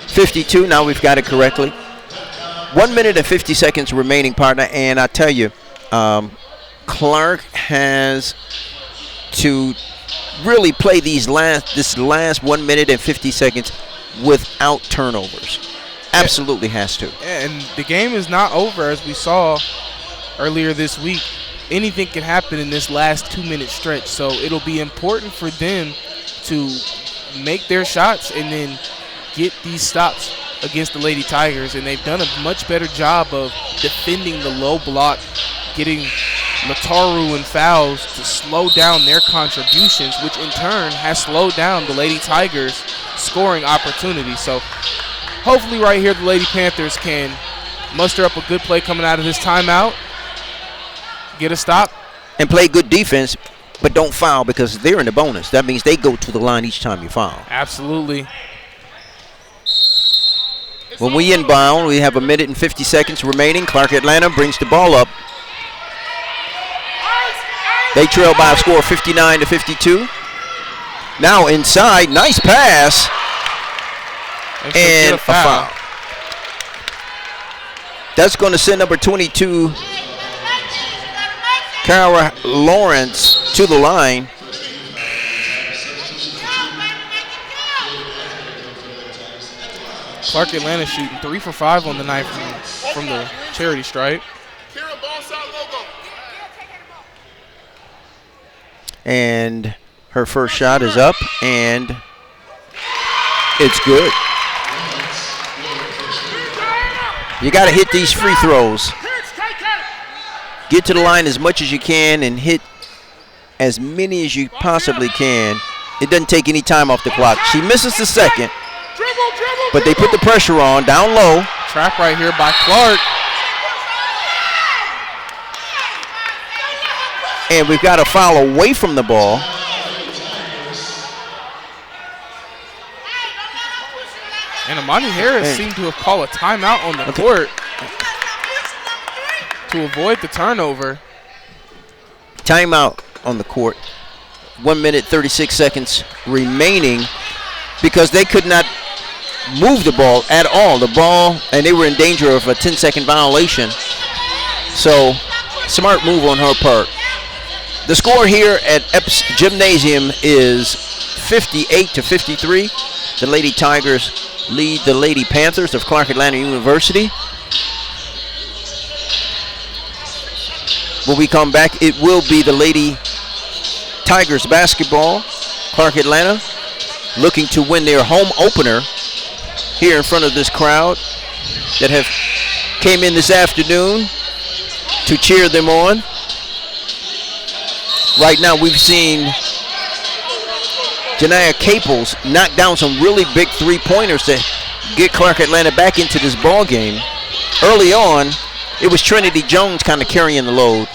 52. Now we've got it correctly. 1 minute and 50 seconds remaining, partner. And I tell you, Clark has to really play this last 1 minute and 50 seconds without turnovers. Absolutely has to. And the game is not over, as we saw earlier this week. Anything can happen in this last 2 minute stretch, so it'll be important for them to make their shots and then get these stops against the Lady Tigers, and they've done a much better job of defending the low block, getting Lataru and fouls to slow down their contributions, which in turn has slowed down the Lady Tigers' scoring opportunity. So hopefully right here the Lady Panthers can muster up a good play coming out of this timeout, get a stop. And play good defense, but don't foul because they're in the bonus. That means they go to the line each time you foul. Absolutely. When we inbound, we have 1 minute and 50 seconds remaining. Clark Atlanta brings the ball up. They trail by a score of 59-52. Now inside, nice pass. And a foul. That's going to send number 22, Kara Lawrence, to the line. Clark Atlanta shooting 3 for 5 on the night from the charity stripe. And her first shot is up, and it's good. You got to hit these free throws. Get to the line as much as you can and hit as many as you possibly can. It doesn't take any time off the clock. She misses the second, but they put the pressure on down low. Trap right here by Clark. And we've got a foul away from the ball. And Amani Harris seemed to have called a timeout on the court to avoid the turnover. Timeout on the court. 1 minute, 36 seconds remaining because they could not move the ball at all. The ball, and they were in danger of a 10-second violation. So, smart move on her part. The score here at Epps Gymnasium is 58-53. The Lady Tigers lead the Lady Panthers of Clark Atlanta University. When we come back, it will be the Lady Tigers basketball. Clark Atlanta looking to win their home opener here in front of this crowd that have came in this afternoon to cheer them on. Right now we've seen Janiyah Caples knock down some really big three-pointers to get Clark Atlanta back into this ball game. Early on, it was Trinity Jones kind of carrying the load.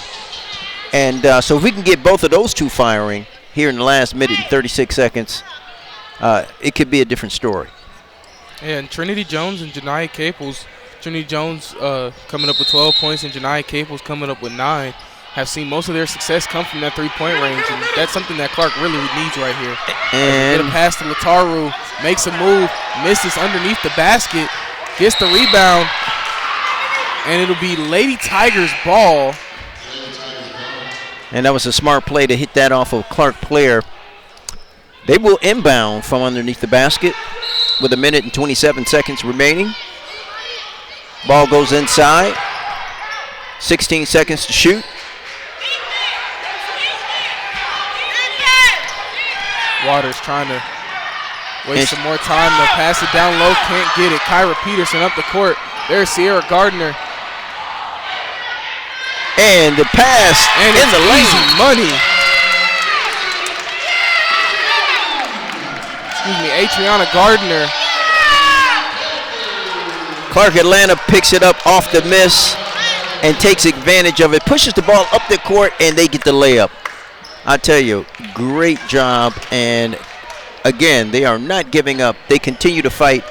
And so if we can get both of those two firing here in the last minute and 36 seconds, it could be a different story. Yeah, and Trinity Jones and Janiyah Caples, Trinity Jones coming up with 12 points and Janiyah Caples coming up with 9, have seen most of their success come from that three-point range, and that's something that Clark really needs right here. And get a pass to Lataru, makes a move, misses underneath the basket, gets the rebound, and it'll be Lady Tigers ball. And that was a smart play to hit that off of Clark player. They will inbound from underneath the basket with 1 minute and 27 seconds remaining. Ball goes inside. 16 seconds to shoot. Waters trying to Waste some more time to pass it down low. Can't get it. Kyra Peterson up the court. There's Sierra Gardner. And the pass and in the lane. Easy money. Excuse me, Adriana Gardner. Clark Atlanta picks it up off the miss and takes advantage of it. Pushes the ball up the court, and they get the layup. I tell you, great job. And again, they are not giving up. They continue to fight.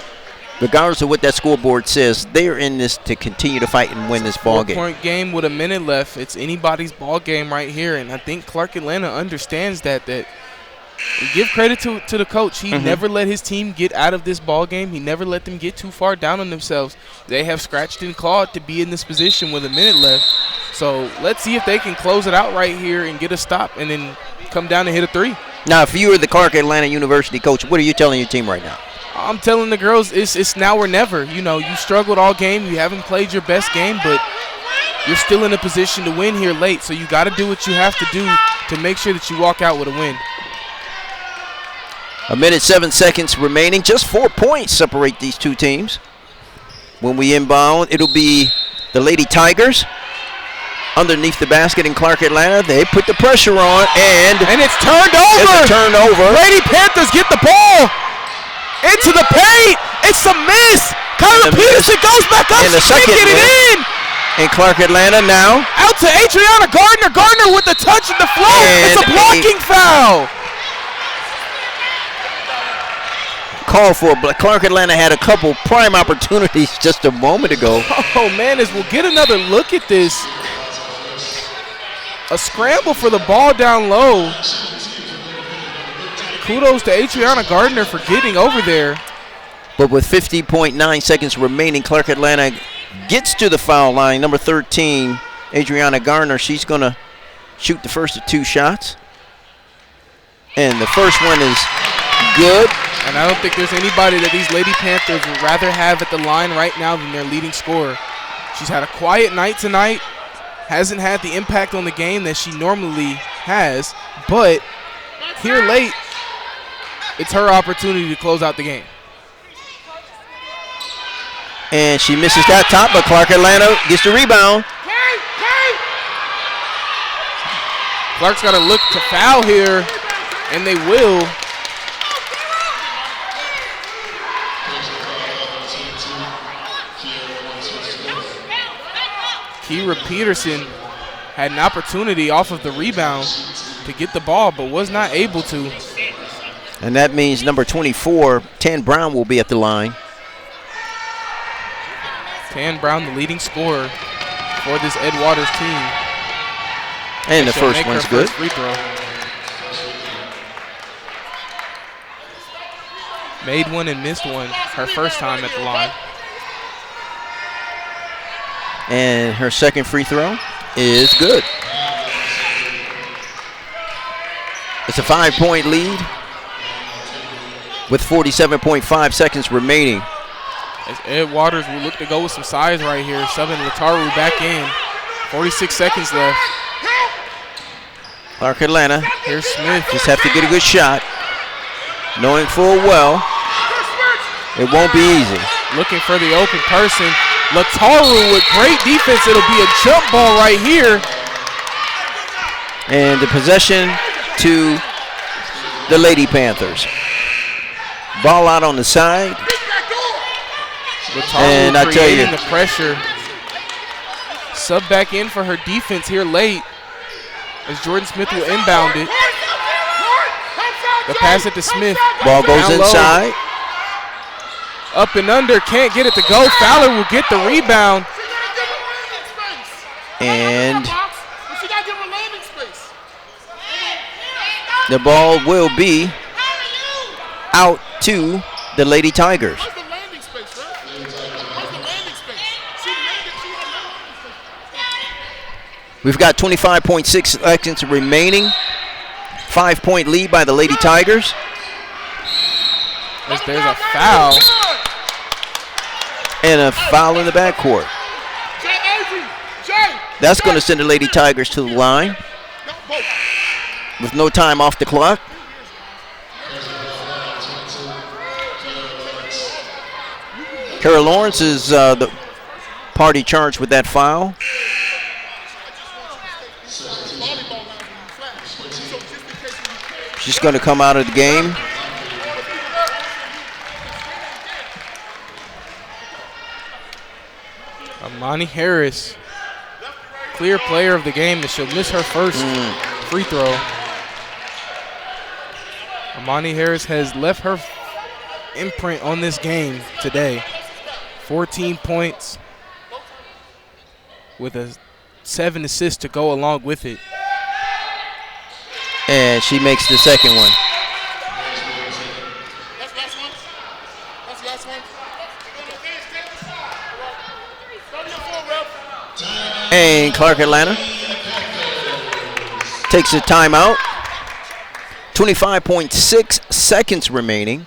Regardless of what that scoreboard says, they're in this to continue to fight and win this ball game. 4-point game with a minute left. It's anybody's ball game right here, and I think Clark Atlanta understands that. That we give credit to the coach. He never let his team get out of this ball game. He never let them get too far down on themselves. They have scratched and clawed to be in this position with a minute left. So let's see if they can close it out right here and get a stop, and then come down and hit a three. Now, if you were the Clark Atlanta University coach, what are you telling your team right now? I'm telling the girls it's now or never. You know, you struggled all game. You haven't played your best game, but you're still in a position to win here late. So you got to do what you have to do to make sure that you walk out with a win. A minute, 7 seconds remaining. Just 4 points separate these two teams. When we inbound, it'll be the Lady Tigers underneath the basket in Clark Atlanta. They put the pressure on, and it's turned over. It's a turnover. Lady Panthers get the ball into the paint. It's a miss. Kyra Peterson goes back up. She can't get it in. And Clark Atlanta now out to Adriana Gardner. Gardner with the touch and the flow. It's a blocking foul. Call for, but Clark Atlanta had a couple prime opportunities just a moment ago. Oh man, as we'll get another look at this. A scramble for the ball down low. Kudos to Adriana Gardner for getting over there. But with 50.9 seconds remaining, Clark Atlanta gets to the foul line. Number 13, Adriana Gardner, she's going to shoot the first of 2 shots. And the first one is good. And I don't think there's anybody that these Lady Panthers would rather have at the line right now than their leading scorer. She's had a quiet night tonight. Hasn't had the impact on the game that she normally has. But here late, it's her opportunity to close out the game. And she misses that top, but Clark Atlanta gets the rebound. Clark's got to look to foul here, and they will. Kyra Peterson had an opportunity off of the rebound to get the ball, but was not able to. And that means number 24, Tan Brown, will be at the line. Tan Brown, the leading scorer for this Ed Waters team. And the first one's good. Free throw. Made one and missed one her first time at the line. And her second free throw is good. It's a 5-point lead with 47.5 seconds remaining. As Ed Waters will look to go with some size right here, subbing Lataru back in. 46 seconds left. Clark Atlanta. Here's Smith. Just have to get a good shot, knowing full well it won't be easy. Looking for the open person. Lataru with great defense. It'll be a jump ball right here. And the possession to the Lady Panthers. Ball out on the side. Lataru and I tell you, the pressure. Sub back in for her defense here late as Jordan Smith will inbound it. The pass it to Smith. Ball goes down inside. Low. Up and under, can't get it to go. Fowler will get the rebound. And the ball will be out to the Lady Tigers. We've got 25.6 seconds remaining. 5-point lead by the Lady Tigers. As there's a foul. And a foul in the backcourt. That's going to send the Lady Tigers to the line with no time off the clock. Kara Lawrence is the party charged with that foul. She's going to come out of the game. Amani Harris, clear player of the game, that she'll miss her first free throw. Amani Harris has left her imprint on this game today. 14 points with 7 assists to go along with it. And she makes the second one. And Clark Atlanta takes a timeout. 25.6 seconds remaining.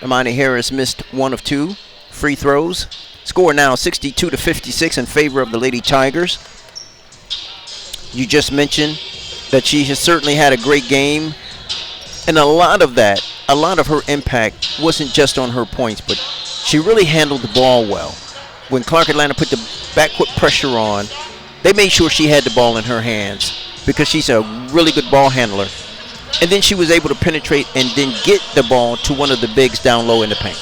Amani Harris missed 1 of 2 free throws. Score now 62-56 in favor of the Lady Tigers. You just mentioned that she has certainly had a great game. And a lot of her impact wasn't just on her points, but she really handled the ball well. When Clark Atlanta put the backcourt pressure on, they made sure she had the ball in her hands because she's a really good ball handler. And then she was able to penetrate and then get the ball to one of the bigs down low in the paint.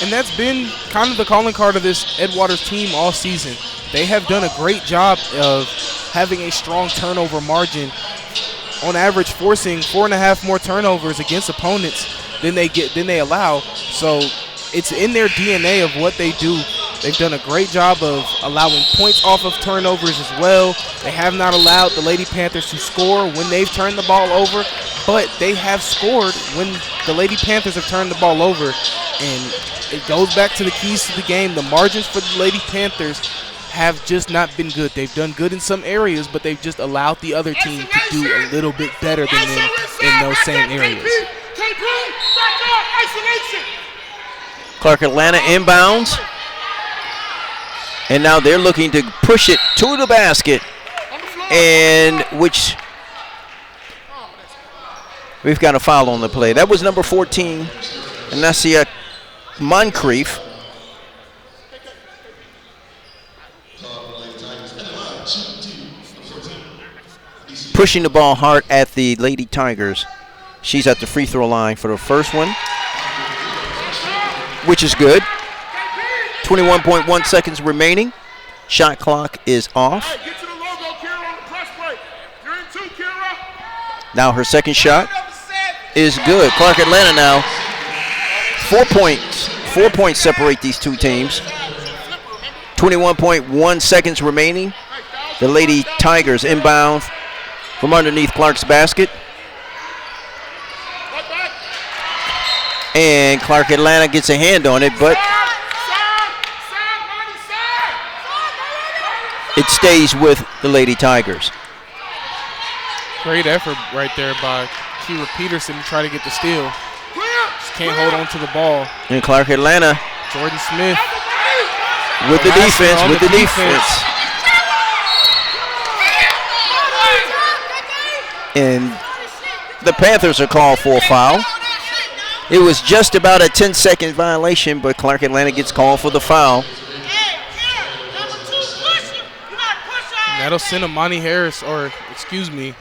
And that's been kind of the calling card of this Ed Waters team all season. They have done a great job of having a strong turnover margin, on average forcing 4.5 more turnovers against opponents than they allow. So it's in their DNA of what they do. They've done a great job of allowing points off of turnovers as well. They have not allowed the Lady Panthers to score when they've turned the ball over, but they have scored when the Lady Panthers have turned the ball over. And it goes back to the keys to the game. The margins for the Lady Panthers have just not been good. They've done good in some areas, but they've just allowed the other team to do a little bit better than them in those same areas. Clark Atlanta inbounds. And now they're looking to push it to the basket, and which we've got a foul on the play. That was number 14, Nasia Moncrief. Pushing the ball hard at the Lady Tigers. She's at the free throw line for the first one, which is good. 21.1 seconds remaining. Shot clock is off. Now her second shot is good. Clark Atlanta now 4 points. 4 points separate these two teams. 21.1 seconds remaining. The Lady Tigers inbound from underneath Clark's basket. And Clark Atlanta gets a hand on it, but it stays with the Lady Tigers. Great effort right there by Kira Peterson to try to get the steal. Just can't hold on to the ball. And Clark Atlanta. Jordan Smith. With the defense, And the Panthers are called for a foul. It was just about a 10-second violation, but Clark Atlanta gets called for the foul. And that'll send Amani Harris, or excuse me,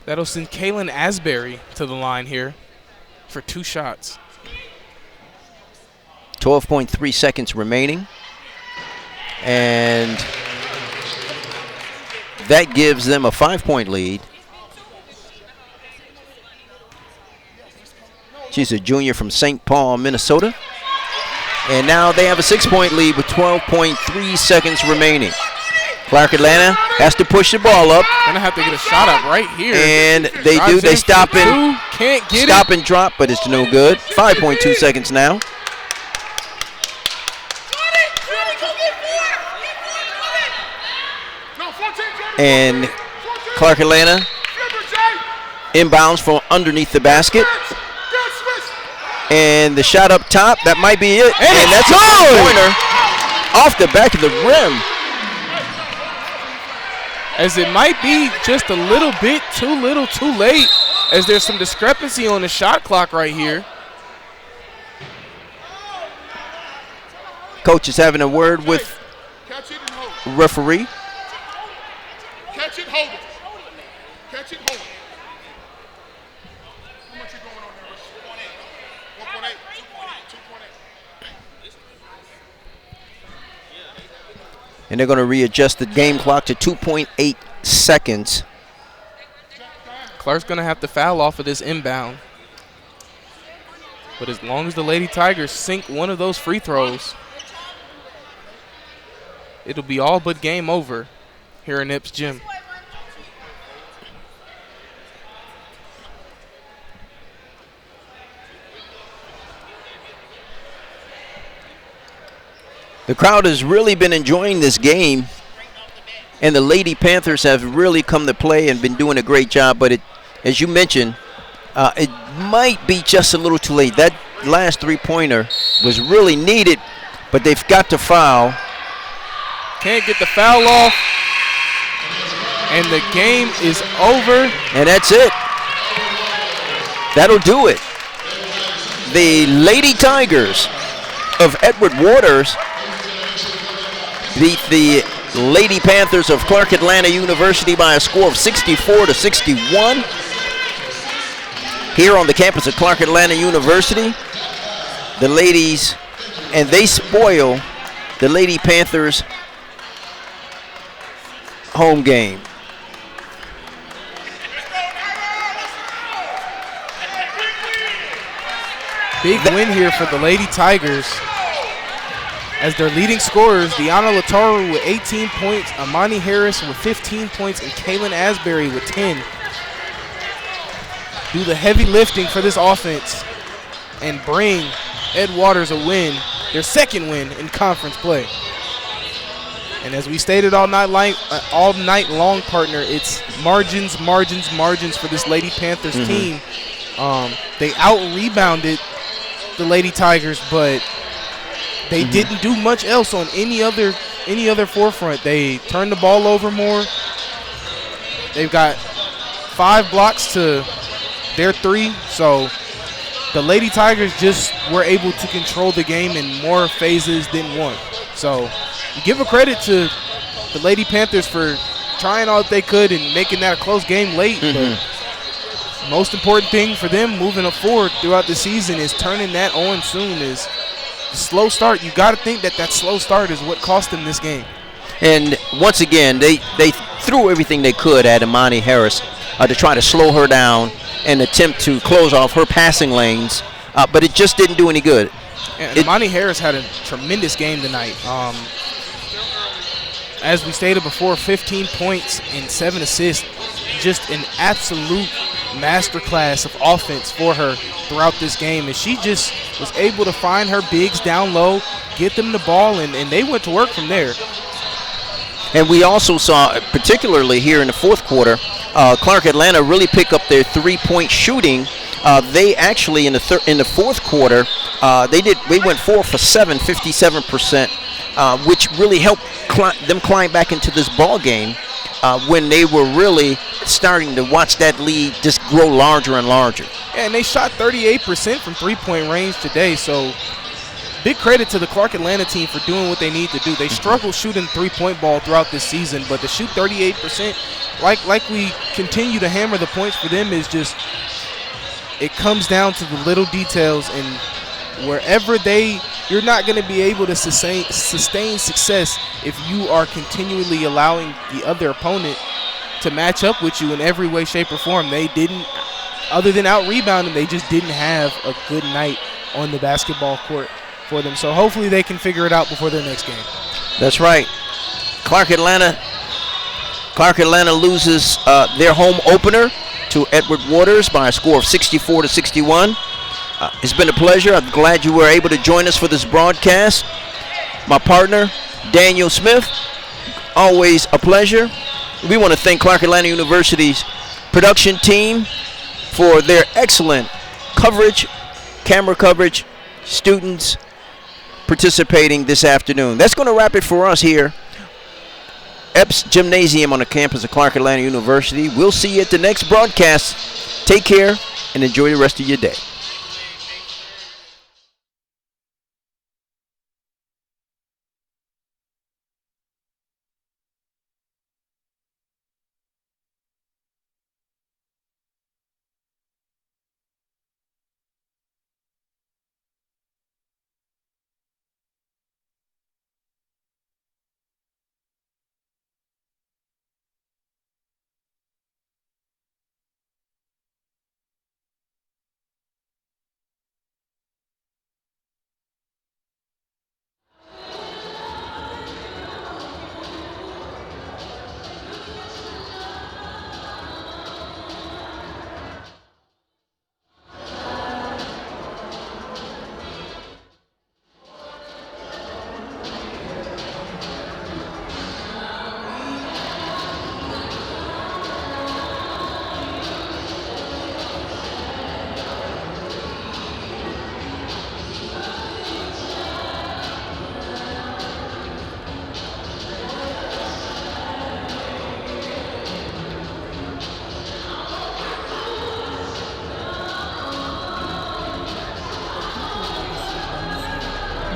that'll send Kaylin Asbury to the line here for 2 shots. 12.3 seconds remaining. And that gives them a 5-point lead. She's a junior from St. Paul, Minnesota. And now they have a 6-point lead with 12.3 seconds remaining. Clark Atlanta has to push the ball up. Gonna have to get a shot up right here. And they do. They stop and can't get stop and drop, but it's no good. 5.2 seconds now. And Clark Atlanta inbounds from underneath the basket. And the shot up top, that might be it. And that's a pointer off the back of the rim. As it might be just a little bit too little, too late. as there's some discrepancy on the shot clock right here. Coach is having a word with referee. Catch it, hold it. Catch it, hold it. How much you going on there? 1.8. 2.8. And they're going to readjust the game clock to 2.8 seconds. Clark's going to have to foul off of this inbound. But as long as the Lady Tigers sink one of those free throws, it'll be all but game over here in Epps Gym. The crowd has really been enjoying this game, and the Lady Panthers have really come to play and been doing a great job. But as you mentioned, it might be just a little too late. That last three-pointer was really needed, but they've got to foul. Can't get the foul off, and the game is over. And that's it. That'll do it. The Lady Tigers of Edward Waters beat the Lady Panthers of Clark Atlanta University by a score of 64-61 here on the campus of Clark Atlanta University. The ladies, and they spoil the Lady Panthers home game. Big win here for the Lady Tigers, as their leading scorers, Deanna Lataru with 18 points, Amani Harris with 15 points, and Kaylin Asbury with 10. Do the heavy lifting for this offense and bring Ed Waters a win, their second win in conference play. And as we stated all night long, partner, it's margins for this Lady Panthers team. They out-rebounded the Lady Tigers, but they didn't do much else on any other forefront. They turned the ball over more. They've got 5 blocks to their 3, so the Lady Tigers just were able to control the game in more phases than one. So you give a credit to the Lady Panthers for trying all that they could and making that a close game late. But most important thing for them moving forward throughout the season is turning that on soon. Is the slow start. You got to think that slow start is what cost them this game. And once again, they threw everything they could at Amani Harris to try to slow her down and attempt to close off her passing lanes, but it just didn't do any good. And Amani Harris had a tremendous game tonight. As we stated before, 15 points and 7 assists. Just an absolute masterclass of offense for her throughout this game. And she just was able to find her bigs down low, get them the ball, and they went to work from there. And we also saw, particularly here in the fourth quarter, Clark Atlanta really pick up their three-point shooting. They actually in the fourth quarter, they went 4 for 7, 57%, which really helped them climb back into this ball game when they were really starting to watch that lead just grow larger and larger. Yeah, and they shot 38% from three-point range today, so big credit to the Clark Atlanta team for doing what they need to do. They struggle shooting three-point ball throughout this season, but to shoot 38%, like we continue to hammer the points for them, is just, it comes down to the little details, and wherever you're not going to be able to sustain success if you are continually allowing the other opponent to match up with you in every way, shape, or form. They didn't, other than out-rebounding, they just didn't have a good night on the basketball court for them. So hopefully they can figure it out before their next game. That's right. Clark Atlanta loses their home opener to Edward Waters by a score of 64-61. It's been a pleasure. I'm glad you were able to join us for this broadcast. My partner, Daniel Smith, always a pleasure. We want to thank Clark Atlanta University's production team for their excellent coverage, camera coverage, students participating this afternoon. That's going to wrap it for us here. Epps Gymnasium on the campus of Clark Atlanta University. We'll see you at the next broadcast. Take care and enjoy the rest of your day.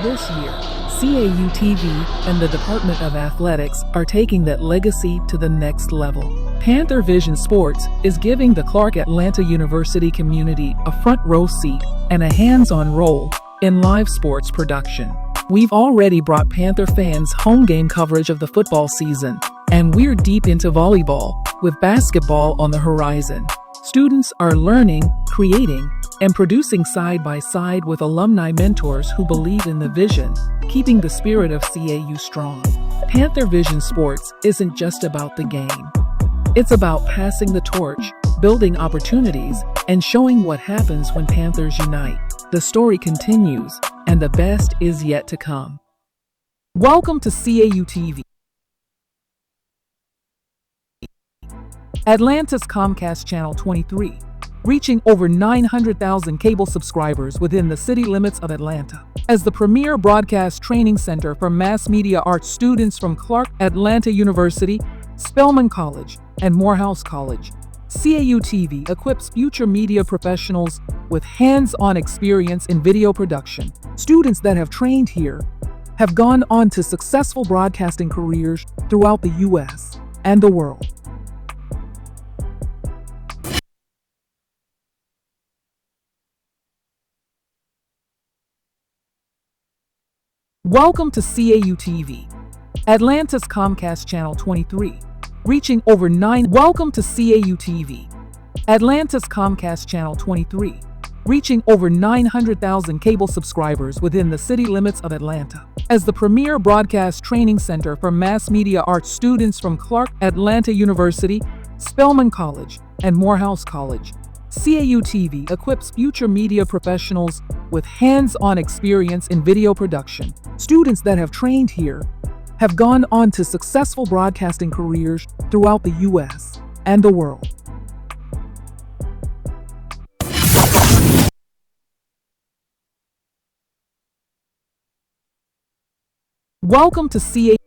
This year, CAU-TV and the Department of Athletics are taking that legacy to the next level. Panther Vision Sports is giving the Clark Atlanta University community a front row seat and a hands-on role in live sports production. We've already brought Panther fans home game coverage of the football season, and we're deep into volleyball, with basketball on the horizon. Students are learning, creating, and producing side by side with alumni mentors who believe in the vision, keeping the spirit of CAU strong. Panther Vision Sports isn't just about the game. It's about passing the torch, building opportunities, and showing what happens when Panthers unite. The story continues, and the best is yet to come. Welcome to CAU-TV, Atlanta's Comcast Channel 23. Reaching over 900,000 cable subscribers within the city limits of Atlanta. As the premier broadcast training center for mass media arts students from Clark Atlanta University, Spelman College, and Morehouse College, CAU-TV equips future media professionals with hands-on experience in video production. Students that have trained here have gone on to successful broadcasting careers throughout the U.S. and the world. Welcome to CAU-TV, Atlanta's Comcast Channel 23, reaching over Welcome to CAU-TV, Atlanta's Comcast Channel 23, reaching over 900,000 cable subscribers within the city limits of Atlanta. As the premier broadcast training center for mass media arts students from Clark Atlanta University, Spelman College, and Morehouse College, CAU-TV equips future media professionals with hands-on experience in video production. Students that have trained here have gone on to successful broadcasting careers throughout the U.S. and the world. Welcome to CAU.